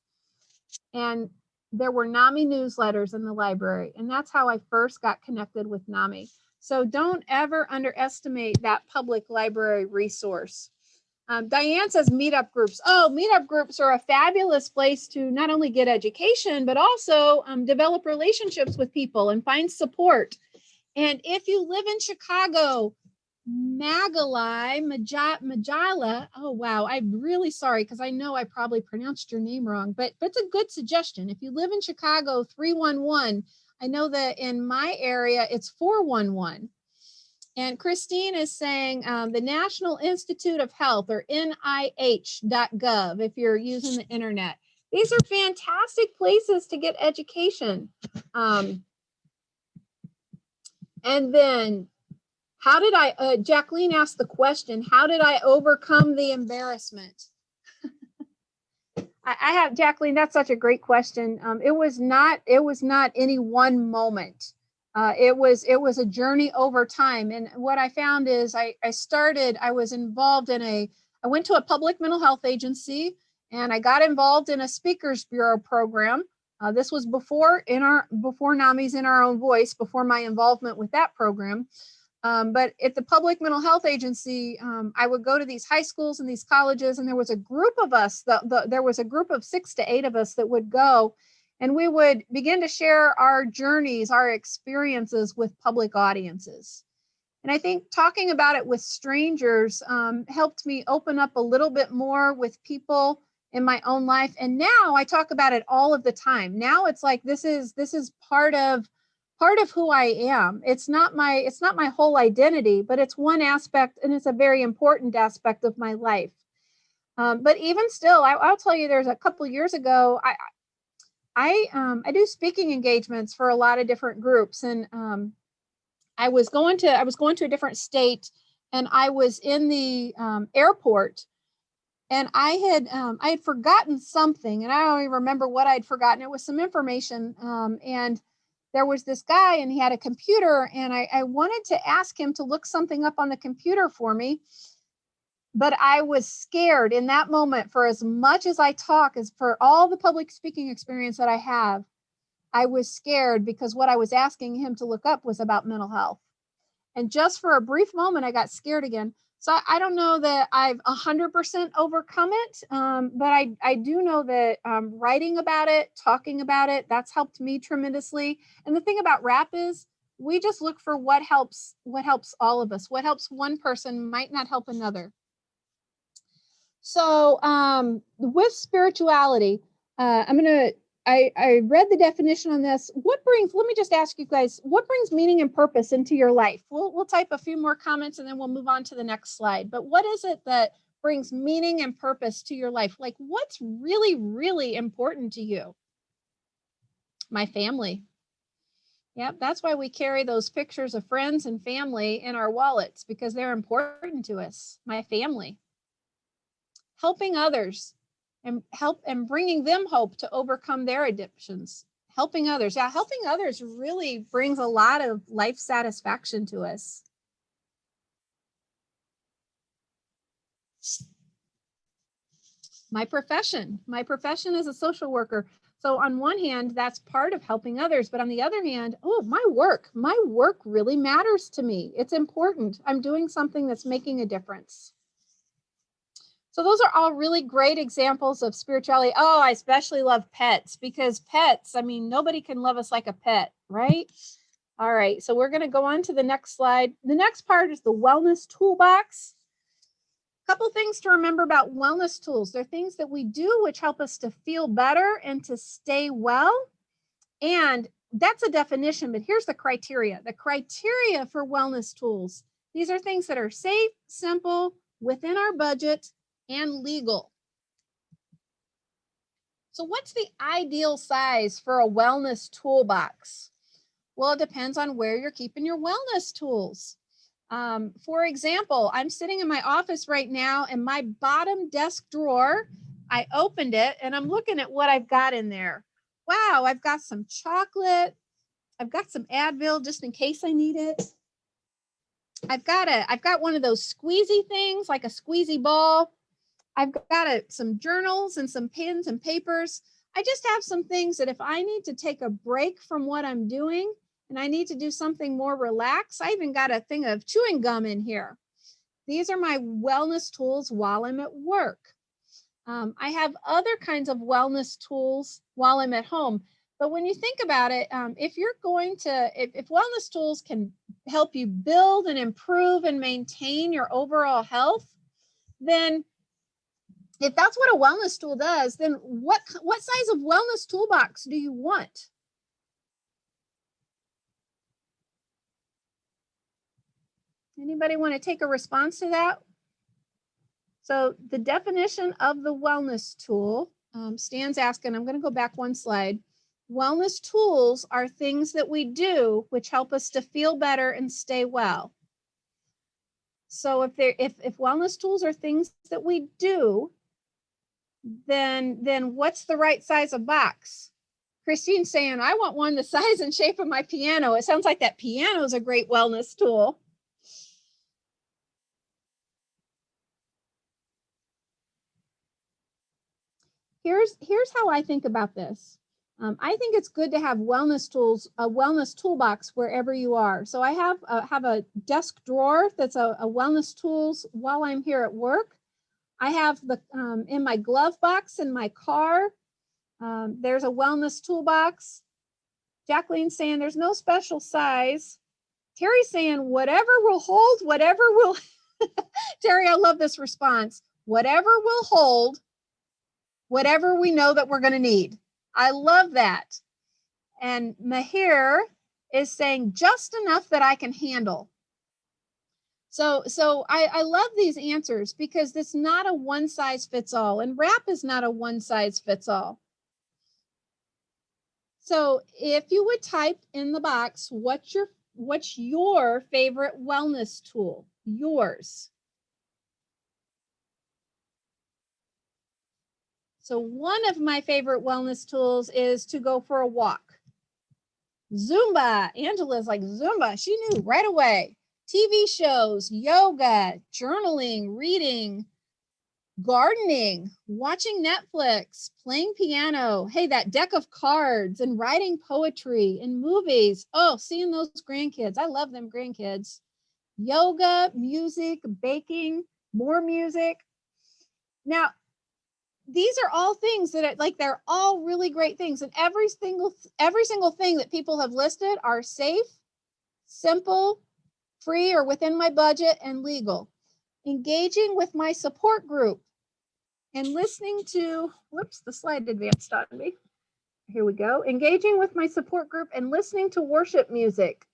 And there were NAMI newsletters in the library. And that's how I first got connected with NAMI. So don't ever underestimate that public library resource. Diane says meetup groups. Oh, meetup groups are a fabulous place to not only get education, but also develop relationships with people and find support. And if you live in Chicago, Magala. Oh, wow. I'm really sorry because I know I probably pronounced your name wrong, but it's a good suggestion. If you live in Chicago, 311. I know that in my area, it's 411. And Christine is saying the National Institute of Health, or NIH.gov, if you're using the internet. These are fantastic places to get education. And then Jacqueline asked the question, how did I overcome the embarrassment? I have, Jacqueline, that's such a great question. It was not any one moment. It was a journey over time. And what I found is I was involved I went to a public mental health agency, and I got involved in a Speakers Bureau program. This was before NAMI's In Our Own Voice, before my involvement with that program. But at the public mental health agency, I would go to these high schools and these colleges, and there was a group of us, there was a group of 6 to 8 of us that would go, and we would begin to share our journeys, our experiences with public audiences. And I think talking about it with strangers helped me open up a little bit more with people in my own life. And now I talk about it all of the time. Now it's like, this is part of who I am. It's not my whole identity, but it's one aspect, and it's a very important aspect of my life. But even still, I'll tell you, there's a couple of years ago, I do speaking engagements for a lot of different groups, and I was going to a different state, and I was in the airport, and I had forgotten something, and I don't even remember what I'd forgotten. It was some information, and there was this guy, and he had a computer, and I wanted to ask him to look something up on the computer for me, but I was scared in that moment. For as much as I talk, as for all the public speaking experience that I have, I was scared because what I was asking him to look up was about mental health. And just for a brief moment, I got scared again. So I don't know that I've 100% overcome it, but I do know that writing about it, talking about it, that's helped me tremendously. And the thing about RAP is we just look for what helps all of us. What helps one person might not help another. So with spirituality, I read the definition on this. Let me just ask you guys, what brings meaning and purpose into your life? We'll type a few more comments and then we'll move on to the next slide. But what is it that brings meaning and purpose to your life? Like, what's really, really important to you? My family. Yep, that's why we carry those pictures of friends and family in our wallets, because they're important to us. My family. Helping others. And bringing them hope to overcome their addictions. Helping others. Yeah, helping others really brings a lot of life satisfaction to us. My profession is a social worker. So on one hand, that's part of helping others, but on the other hand, my work really matters to me. It's important. I'm doing something that's making a difference. So those are all really great examples of spirituality. Oh, I especially love pets, because pets, I mean, nobody can love us like a pet, right? All right, so we're going to go on to the next slide. The next part is the wellness toolbox. A couple things to remember about wellness tools. They're things that we do which help us to feel better and to stay well. And that's a definition, but here's the criteria. The criteria for wellness tools. These are things that are safe, simple, within our budget, and legal. So what's the ideal size for a wellness toolbox? Well, it depends on where you're keeping your wellness tools. For example, I'm sitting in my office right now, and my bottom desk drawer, I opened it and I'm looking at what I've got in there. Wow, I've got some chocolate. I've got some Advil just in case I need it. I've got one of those squeezy things, like a squeezy ball. I've got some journals and some pens and papers. I just have some things that if I need to take a break from what I'm doing and I need to do something more relaxed, I even got a thing of chewing gum in here. These are my wellness tools while I'm at work. I have other kinds of wellness tools while I'm at home. But when you think about it, if you're going to, if wellness tools can help you build and improve and maintain your overall health, then if that's what a wellness tool does, then what size of wellness toolbox do you want? Anybody want to take a response to that? So the definition of the wellness tool, Stan's asking, I'm going to go back one slide. Wellness tools are things that we do which help us to feel better and stay well. So if wellness tools are things that we do, then what's the right size of box? Christine's saying, I want one the size and shape of my piano. It sounds like that piano is a great wellness tool. Here's how I think about this. I think it's good to have wellness tools, a wellness toolbox wherever you are. So I have a desk drawer that's a wellness tools while I'm here at work. I have the in my glove box in my car. There's a wellness toolbox. Jacqueline's saying there's no special size. Terry's saying whatever will hold, whatever will. Terry, I love this response. Whatever will hold, whatever we know that we're going to need. I love that. And Mahir is saying just enough that I can handle. So I love these answers because it's not a one size fits all, and wrap is not a one size fits all. So if you would type in the box, what's your favorite wellness tool? Yours. So one of my favorite wellness tools is to go for a walk. Zumba. Angela's like, Zumba. She knew right away. TV shows, yoga, journaling, reading, gardening, watching Netflix, playing piano. Hey, that deck of cards and writing poetry and movies. Oh, seeing those grandkids. I love them grandkids. Yoga, music, baking, more music. Now, these are all things that they're all really great things. And every single thing that people have listed are safe, simple, free or within my budget, and legal. Engaging with my support group and listening to, whoops, the slide advanced on me. Here we go. Engaging with my support group and listening to worship music.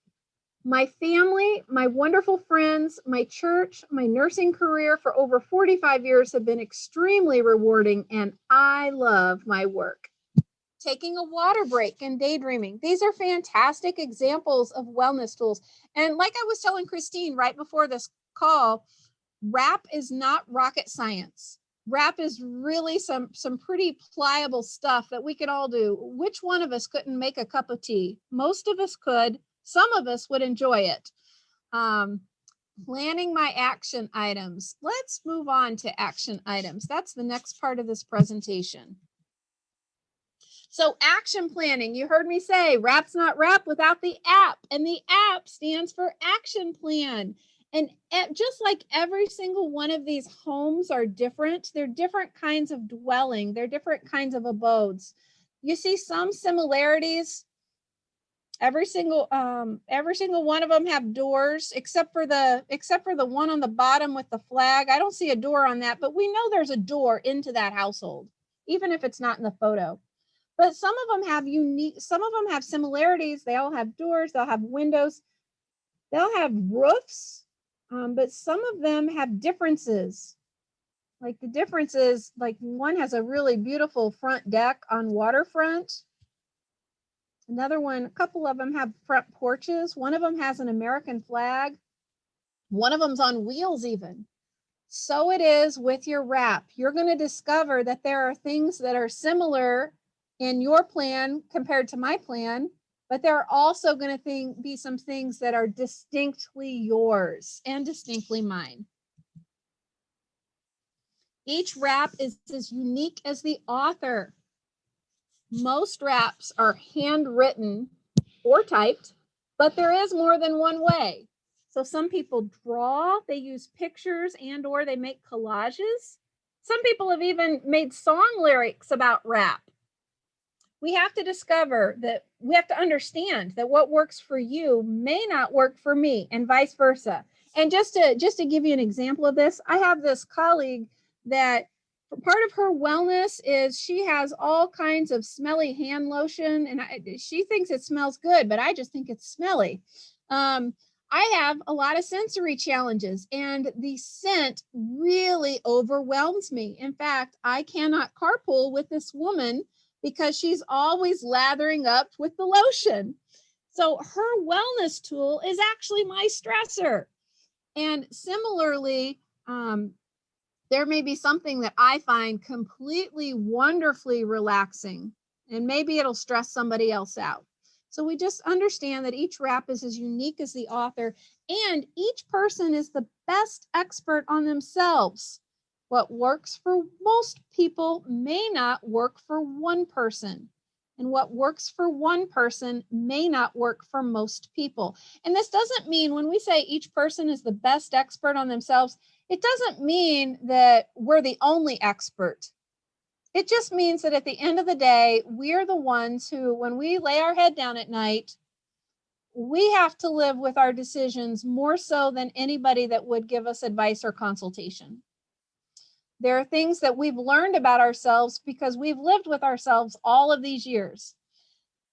My family, my wonderful friends, my church, my nursing career for over 45 years have been extremely rewarding, and I love my work. Taking a water break and daydreaming. These are fantastic examples of wellness tools. And like I was telling Christine right before this call, wrap is not rocket science. Wrap is really some pretty pliable stuff that we could all do. Which one of us couldn't make a cup of tea? Most of us could. Some of us would enjoy it. Planning my action items. Let's move on to action items. That's the next part of this presentation. So action planning, you heard me say, wrap's not wrap without the app, and the app stands for action plan. And just like every single one of these homes are different, they're different kinds of dwelling, they're different kinds of abodes. You see some similarities. Every single one of them have doors, except for the one on the bottom with the flag. I don't see a door on that, but we know there's a door into that household, even if it's not in the photo. But some of them have similarities. They all have doors, they'll have windows, they'll have roofs, but some of them have differences. Like the differences, like one has a really beautiful front deck on waterfront. Another one, a couple of them have front porches. One of them has an American flag. One of them's on wheels even. So it is with your wrap. You're going to discover that there are things that are similar in your plan compared to my plan, but there are also going to be some things that are distinctly yours and distinctly mine. Each wrap is as unique as the author. Most wraps are handwritten or typed, but there is more than one way. So some people draw, they use pictures and or they make collages. Some people have even made song lyrics about wrap. We have to discover that we have to understand that what works for you may not work for me and vice versa. And just to give you an example of this, I have this colleague that part of her wellness is she has all kinds of smelly hand lotion, and she thinks it smells good, but I just think it's smelly. I have a lot of sensory challenges, and the scent really overwhelms me. In fact, I cannot carpool with this woman because she's always lathering up with the lotion. So her wellness tool is actually my stressor. And similarly, there may be something that I find completely wonderfully relaxing, and maybe it'll stress somebody else out. So we just understand that each wrap is as unique as the author, and each person is the best expert on themselves. What works for most people may not work for one person. And what works for one person may not work for most people. And this doesn't mean when we say each person is the best expert on themselves, it doesn't mean that we're the only expert. It just means that at the end of the day, we're the ones who, when we lay our head down at night, we have to live with our decisions more so than anybody that would give us advice or consultation. There are things that we've learned about ourselves because we've lived with ourselves all of these years.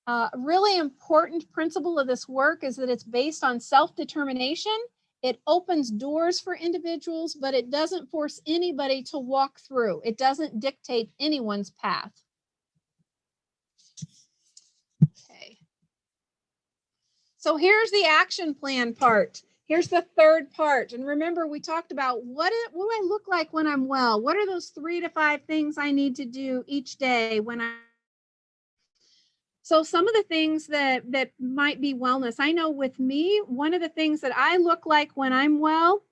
A really important principle of this work is that it's based on self-determination. It opens doors for individuals, but it doesn't force anybody to walk through. It doesn't dictate anyone's path. Okay. So here's the action plan part. Here's the third part. And remember, we talked about what do I look like when I'm well? What are those 3 to 5 things I need to do each day when I... So some of the things that might be wellness. I know with me, one of the things that I look like when I'm well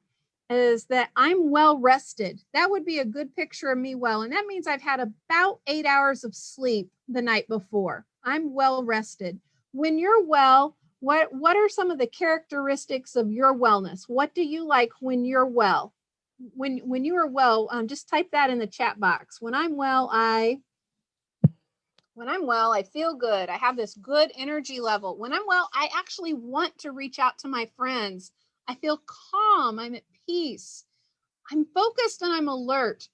is that I'm well rested. That would be a good picture of me well. And that means I've had about 8 hours of sleep the night before. I'm well rested. When you're well, what are some of the characteristics of your wellness? What do you like when you're well? When you are well, just type that in the chat box. When I'm well, I feel good. I have this good energy level. When I'm well, I actually want to reach out to my friends. I feel calm. I'm at peace. I'm focused and I'm alert.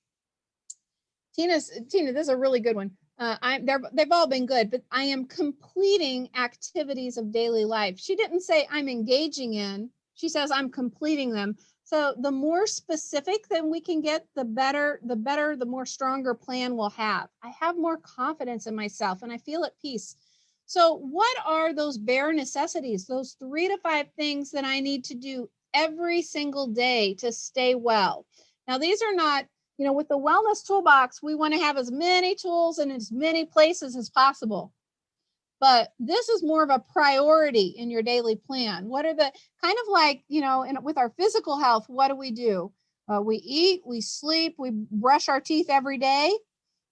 Tina, this is a really good one. They've all been good, but I am completing activities of daily life. She didn't say I'm engaging in. She says I'm completing them. So the more specific that we can get, the more stronger plan we'll have. I have more confidence in myself and I feel at peace. So what are those bare necessities, those 3 to 5 things that I need to do every single day to stay well? Now, these are not, with the wellness toolbox, we want to have as many tools in as many places as possible. But this is more of a priority in your daily plan. What are the kind of like, with our physical health, what do? We eat, we sleep, we brush our teeth every day.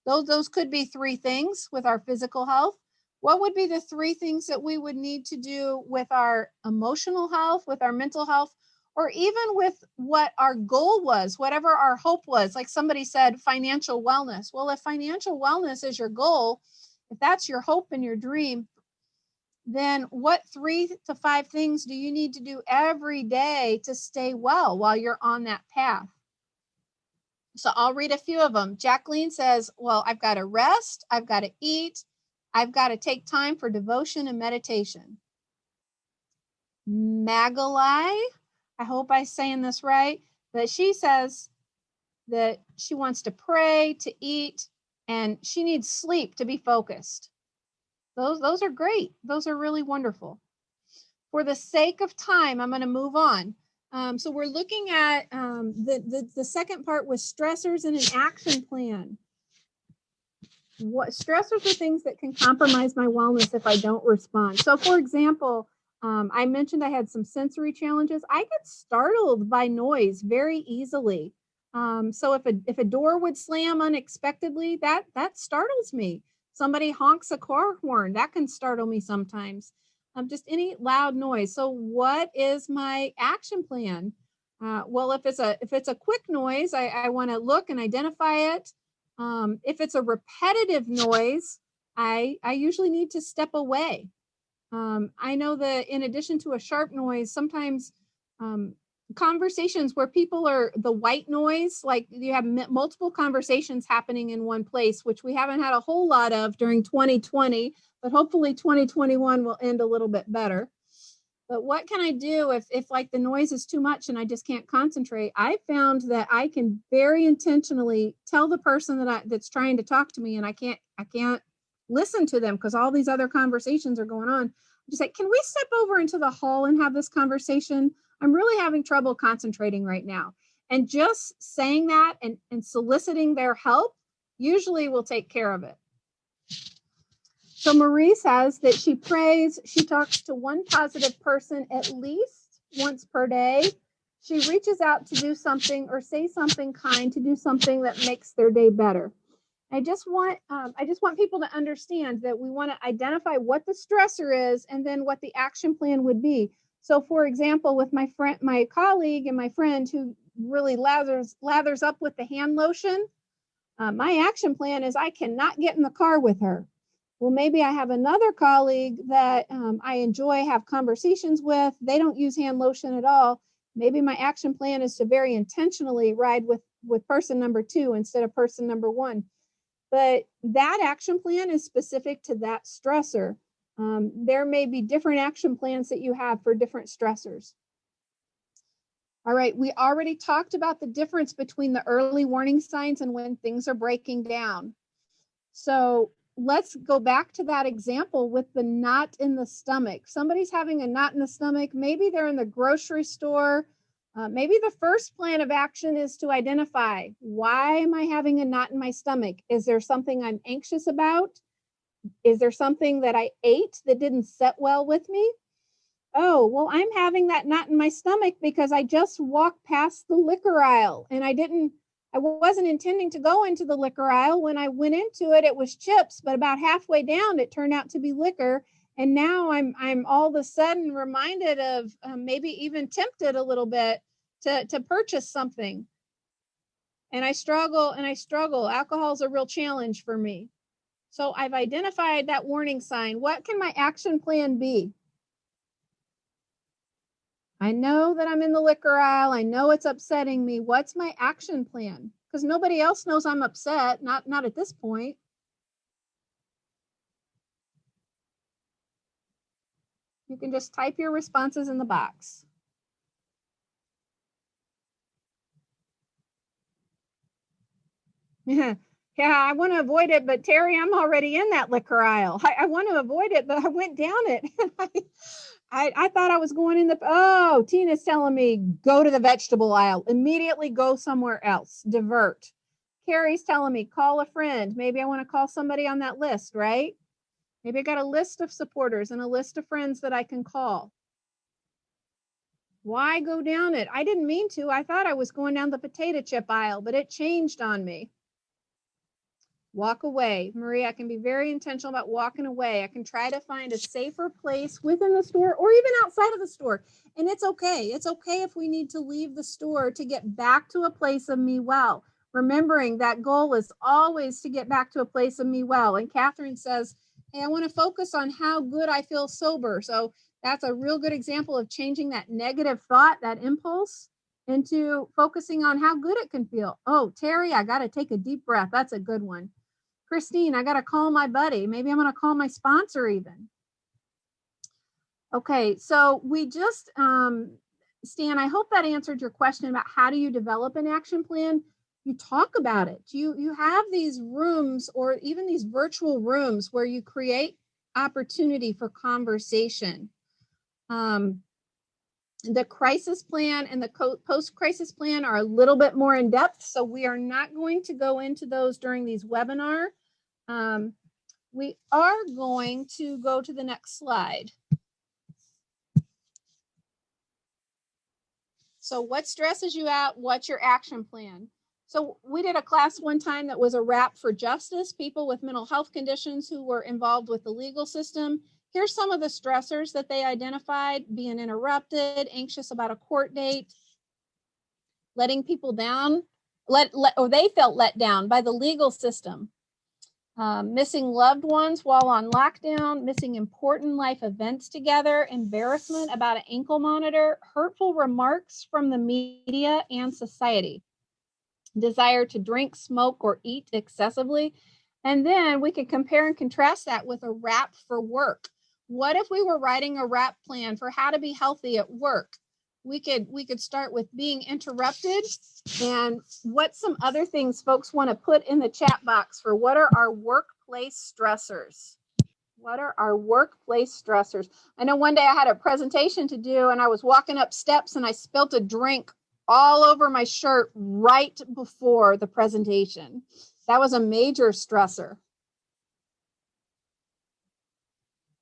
Those could be 3 things with our physical health. What would be the 3 things that we would need to do with our emotional health, with our mental health, or even with what our goal was, whatever our hope was? Like somebody said, financial wellness. Well, if financial wellness is your goal, if that's your hope and your dream, then what 3 to 5 things do you need to do every day to stay well while you're on that path? So I'll read a few of them. Jacqueline says, well, I've got to rest, I've got to eat, I've got to take time for devotion and meditation. Magalai, I hope I'm saying this right, but she says that she wants to pray, to eat, and she needs sleep to be focused. Those are great. Those are really wonderful. For the sake of time, I'm going to move on. So we're looking at the second part was stressors and an action plan. What stressors are things that can compromise my wellness if I don't respond? So for example, I mentioned I had some sensory challenges. I get startled by noise very easily. So if a door would slam unexpectedly, that startles me. Somebody honks a car horn, that can startle me sometimes. just any loud noise. So what is my action plan? Well, if it's a quick noise, I want to look and identify it. If it's a repetitive noise, I usually need to step away. I know that in addition to a sharp noise, sometimes conversations where people are the white noise, like you have multiple conversations happening in one place, which we haven't had a whole lot of during 2020, but hopefully 2021 will end a little bit better. But what can I do if like the noise is too much and I just can't concentrate? I found that I can very intentionally tell the person that's trying to talk to me, and I can't listen to them because all these other conversations are going on. Just like, can we step over into the hall and have this conversation? I'm really having trouble concentrating right now. And just saying that and soliciting their help usually will take care of it. So Marie says that she prays, she talks to one positive person at least once per day. She reaches out to do something or say something kind, to do something that makes their day better. I just want people to understand that we want to identify what the stressor is and then what the action plan would be. So for example, with my colleague and my friend who really lathers up with the hand lotion, my action plan is I cannot get in the car with her. Well, maybe I have another colleague that I enjoy have conversations with. They don't use hand lotion at all. Maybe my action plan is to very intentionally ride with person number 2 instead of person number 1. But that action plan is specific to that stressor. There may be different action plans that you have for different stressors. All right, we already talked about the difference between the early warning signs and when things are breaking down. So let's go back to that example with the knot in the stomach. Somebody's having a knot in the stomach. Maybe they're in the grocery store. Maybe the first plan of action is to identify, why am I having a knot in my stomach? Is there something I'm anxious about? Is there something that I ate that didn't sit well with me? Oh, well, I'm having that knot in my stomach because I just walked past the liquor aisle and I wasn't intending to go into the liquor aisle. When I went into it, it was chips, but about halfway down, it turned out to be liquor. And now I'm all of a sudden reminded of maybe even tempted a little bit to purchase something. And I struggle. Alcohol is a real challenge for me. So I've identified that warning sign. What can my action plan be? I know that I'm in the liquor aisle. I know it's upsetting me. What's my action plan? Because nobody else knows I'm upset, not at this point. You can just type your responses in the box. Yeah, I want to avoid it, but Terry, I'm already in that liquor aisle. I want to avoid it, but I went down it. I thought I was going in Tina's telling me, go to the vegetable aisle. Immediately go somewhere else. Divert. Carrie's telling me, call a friend. Maybe I want to call somebody on that list, right? Maybe I got a list of supporters and a list of friends that I can call. Why go down it? I didn't mean to. I thought I was going down the potato chip aisle, but it changed on me. Walk away. Marie, I can be very intentional about walking away. I can try to find a safer place within the store or even outside of the store. And it's okay. It's okay if we need to leave the store to get back to a place of me well. Remembering that goal is always to get back to a place of me well. And Catherine says, hey, I want to focus on how good I feel sober. So that's a real good example of changing that negative thought, that impulse, into focusing on how good it can feel. Oh, Terry, I got to take a deep breath. That's a good one. Christine, I got to call my buddy. Maybe I'm going to call my sponsor even. Okay, so we just, Stan, I hope that answered your question about how do you develop an action plan. You talk about it. You have these rooms or even these virtual rooms where you create opportunity for conversation. The crisis plan and the post-crisis plan are a little bit more in depth, so we are not going to go into those during these webinar. We are going to go to the next slide. So what stresses you out? What's your action plan? So we did a class one time that was a wrap for justice, people with mental health conditions who were involved with the legal system. here's some of the stressors that they identified: being interrupted, anxious about a court date, letting people down, or they felt let down by the legal system, missing loved ones while on lockdown, missing important life events together, embarrassment about an ankle monitor, hurtful remarks from the media and society, desire to drink, smoke, or eat excessively. And then we could compare and contrast that with a wrap for work. What if we were writing a wrap plan for how to be healthy at work? We could start with being interrupted, and what's some other things folks want to put in the chat box for what are our workplace stressors? What are our workplace stressors? I know one day I had a presentation to do and I was walking up steps and I spilt a drink all over my shirt right before the presentation. That was a major stressor.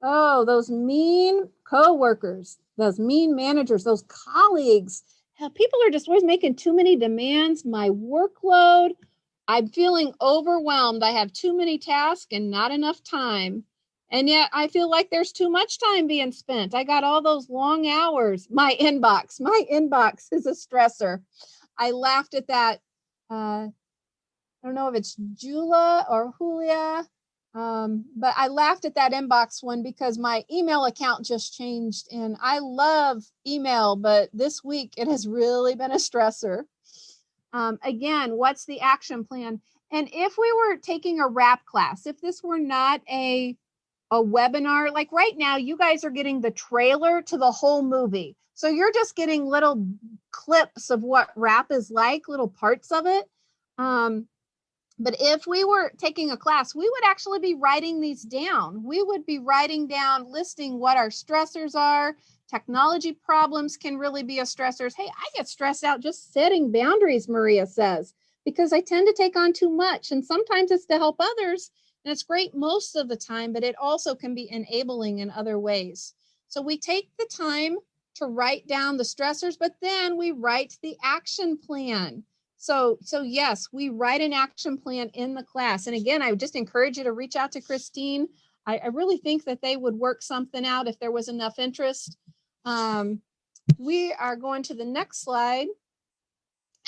Oh, those mean coworkers, those mean managers, those colleagues. Hell, people are just always making too many demands. My workload, I'm feeling overwhelmed. I have too many tasks and not enough time. And yet I feel like there's too much time being spent. I got all those long hours. My inbox is a stressor. I laughed at that. I don't know if it's Jula or Julia. But I laughed at that inbox one because my email account just changed, and I love email, but this week it has really been a stressor. Again, what's the action plan? And if we were taking a wrap class, if this were not a webinar, like right now, you guys are getting the trailer to the whole movie. So you're just getting little clips of what wrap is like, little parts of it. But if we were taking a class, we would actually be writing these down. We would be writing down, listing what our stressors are. Technology problems can really be a stressor. Hey, I get stressed out just setting boundaries, Maria says, because I tend to take on too much. And sometimes it's to help others. And it's great most of the time, but it also can be enabling in other ways. So we take the time to write down the stressors, but then we write the action plan. So yes, we write an action plan in the class. And again, I would just encourage you to reach out to Christine. I really think that they would work something out if there was enough interest. We are going to the next slide.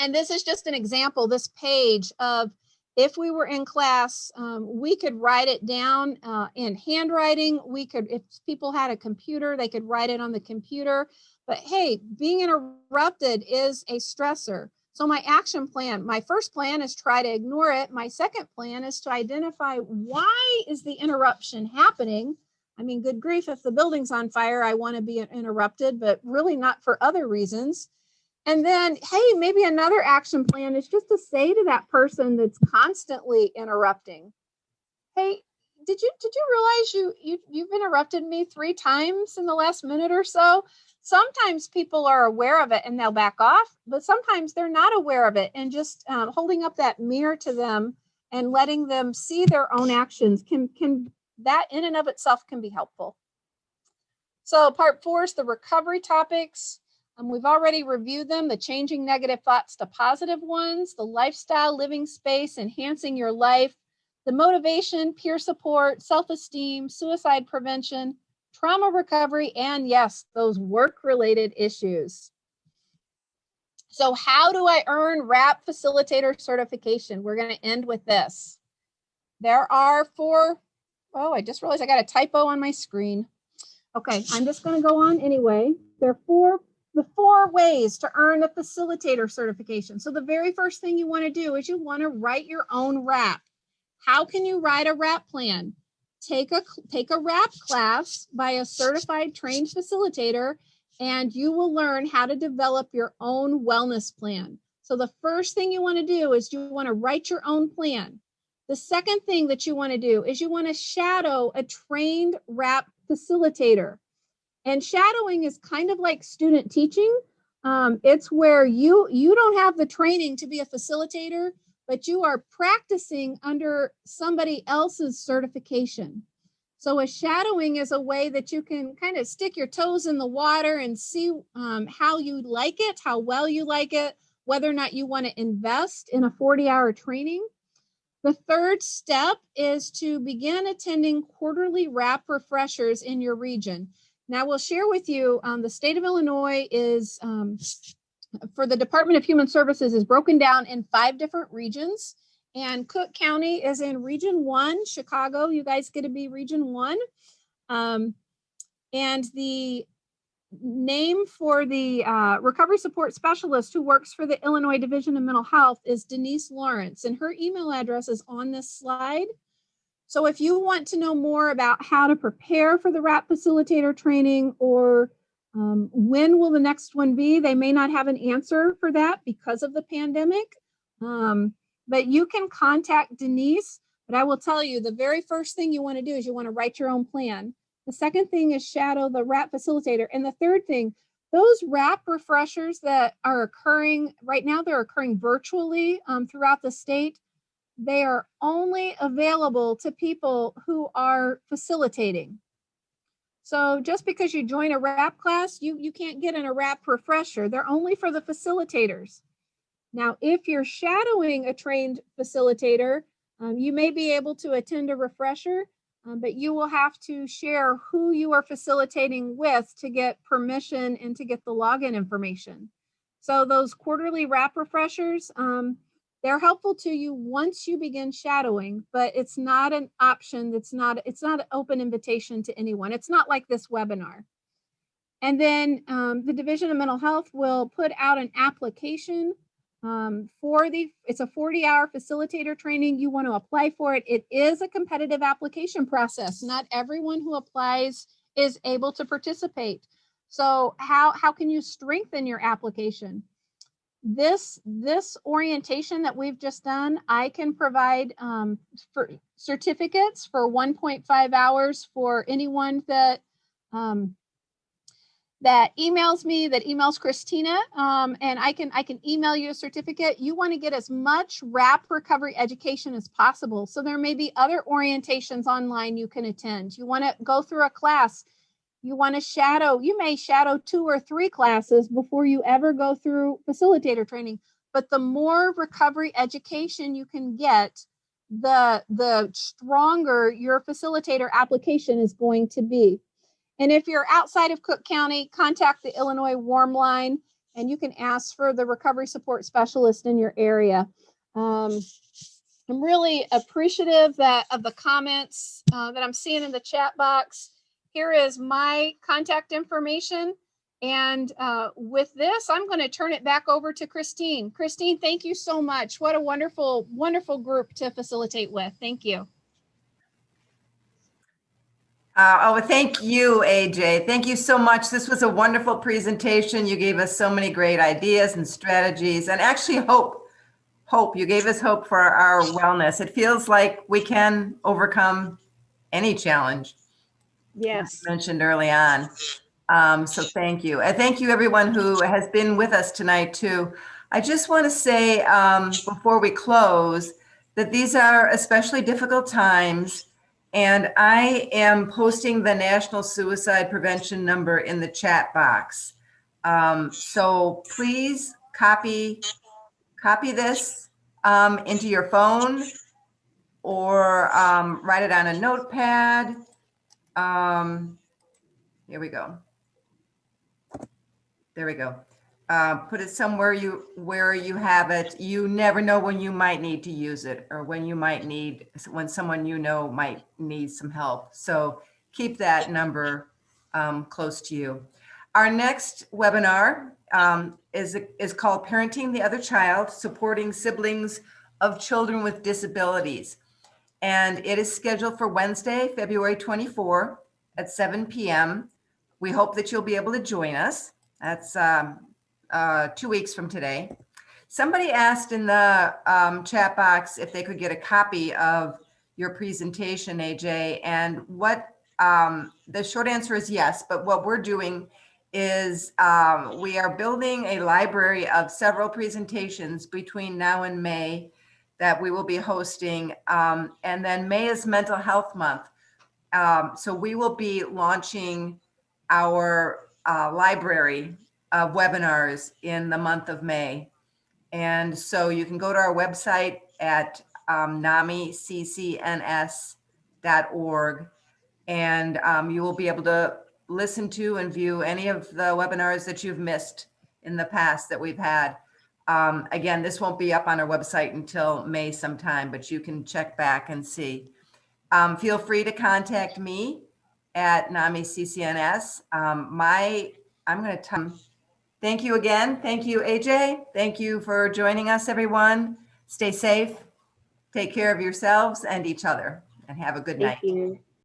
And this is just an example, this page of if we were in class, we could write it down in handwriting. We could, if people had a computer, they could write it on the computer. But hey, being interrupted is a stressor. So my action plan, my first plan is try to ignore it. My second plan is to identify why is the interruption happening. I mean, good grief, if the building's on fire, I want to be interrupted, but really not for other reasons. And then, hey, maybe another action plan is just to say to that person that's constantly interrupting, hey, did you realize you've interrupted me 3 times in the last minute or so? Sometimes people are aware of it and they'll back off, but sometimes they're not aware of it, and just holding up that mirror to them and letting them see their own actions can that in and of itself can be helpful. So part 4 is the recovery topics. We've already reviewed them: the changing negative thoughts to positive ones, the lifestyle, living space, enhancing your life, the motivation, peer support, self-esteem, suicide prevention, trauma recovery, and yes, those work-related issues. So how do I earn WRAP facilitator certification? We're going to end with this. There are 4, oh, I just realized I got a typo on my screen. Okay, I'm just going to go on anyway. There are the 4 ways to earn a facilitator certification. So the very first thing you want to do is you want to write your own WRAP. How can you write a WRAP plan? Take a WRAP class by a certified trained facilitator, and you will learn how to develop your own wellness plan. So the first thing you want to do is you want to write your own plan. The second thing that you want to do is you want to shadow a trained WRAP facilitator. And shadowing is kind of like student teaching. It's where you don't have the training to be a facilitator, but you are practicing under somebody else's certification. So a shadowing is a way that you can kind of stick your toes in the water and see how you like it, how well you like it, whether or not you want to invest in a 40-hour training. The third step is to begin attending quarterly RAP refreshers in your region. Now, we'll share with you, the state of Illinois is, for the Department of Human Services, is broken down in 5 different regions. And Cook County is in Region 1. Chicago, you guys get to be Region 1. And the name for the recovery support specialist who works for the Illinois Division of Mental Health is Denise Lawrence, and her email address is on this slide. So if you want to know more about how to prepare for the RAP facilitator training, or when will the next one be, they may not have an answer for that because of the pandemic. But you can contact Denise. But I will tell you, the very first thing you want to do is you want to write your own plan. The second thing is shadow the RAP facilitator. And the third thing, those RAP refreshers that are occurring right now, they're occurring virtually throughout the state. They are only available to people who are facilitating. So just because you join a RAP class, you can't get in a RAP refresher. They're only for the facilitators. Now, if you're shadowing a trained facilitator, you may be able to attend a refresher, but you will have to share who you are facilitating with to get permission and to get the login information. So those quarterly RAP refreshers, they're helpful to you once you begin shadowing, but it's not an option. It's not an open invitation to anyone. It's not like this webinar. And then the Division of Mental Health will put out an application it's a 40-hour facilitator training. You want to apply for it. It is a competitive application process. Not everyone who applies is able to participate. So how can you strengthen your application? This orientation that we've just done, I can provide for certificates for 1.5 hours for anyone that that emails me, that emails Christina, and I can email you a certificate. You want to get as much RAP recovery education as possible. So there may be other orientations online you can attend. You want to go through a class. You want to shadow. You may shadow 2 or 3 classes before you ever go through facilitator training. But the more recovery education you can get, the stronger your facilitator application is going to be. And if you're outside of Cook County, contact the Illinois Warm Line, and you can ask for the recovery support specialist in your area. I'm really appreciative of the comments that I'm seeing in the chat box. Here is my contact information. And with this, I'm going to turn it back over to Christine. Christine, thank you so much. What a wonderful, wonderful group to facilitate with. Thank you. Thank you, AJ. Thank you so much. This was a wonderful presentation. You gave us so many great ideas and strategies, and actually hope. You gave us hope for our wellness. It feels like we can overcome any challenge. Yes. As you mentioned early on. So thank you. And thank you everyone who has been with us tonight too. I just want to say before we close that these are especially difficult times. And I am posting the National Suicide Prevention number in the chat box. So please copy this into your phone, or write it on a notepad. Here we go. There we go. Put it somewhere where you have it. You never know when you might need to use it, or when someone you know might need some help. So keep that number close to you. Our next webinar is called Parenting the Other Child, Supporting Siblings of Children with Disabilities. And it is scheduled for Wednesday, February 24 at 7 p.m. We hope that you'll be able to join us. That's 2 weeks from today. Somebody asked in the chat box if they could get a copy of your presentation, AJ, and what the short answer is yes, but what we're doing is we are building a library of several presentations between now and May that we will be hosting. And then May is Mental Health Month. So we will be launching our library of webinars in the month of May. And so you can go to our website at namiccns.org. And you will be able to listen to and view any of the webinars that you've missed in the past that we've had. Again, this won't be up on our website until May sometime, but you can check back and see. Feel free to contact me at namiccns. Thank you again. Thank you, AJ. Thank you for joining us, everyone. Stay safe. Take care of yourselves and each other, and have a good night. Thank you.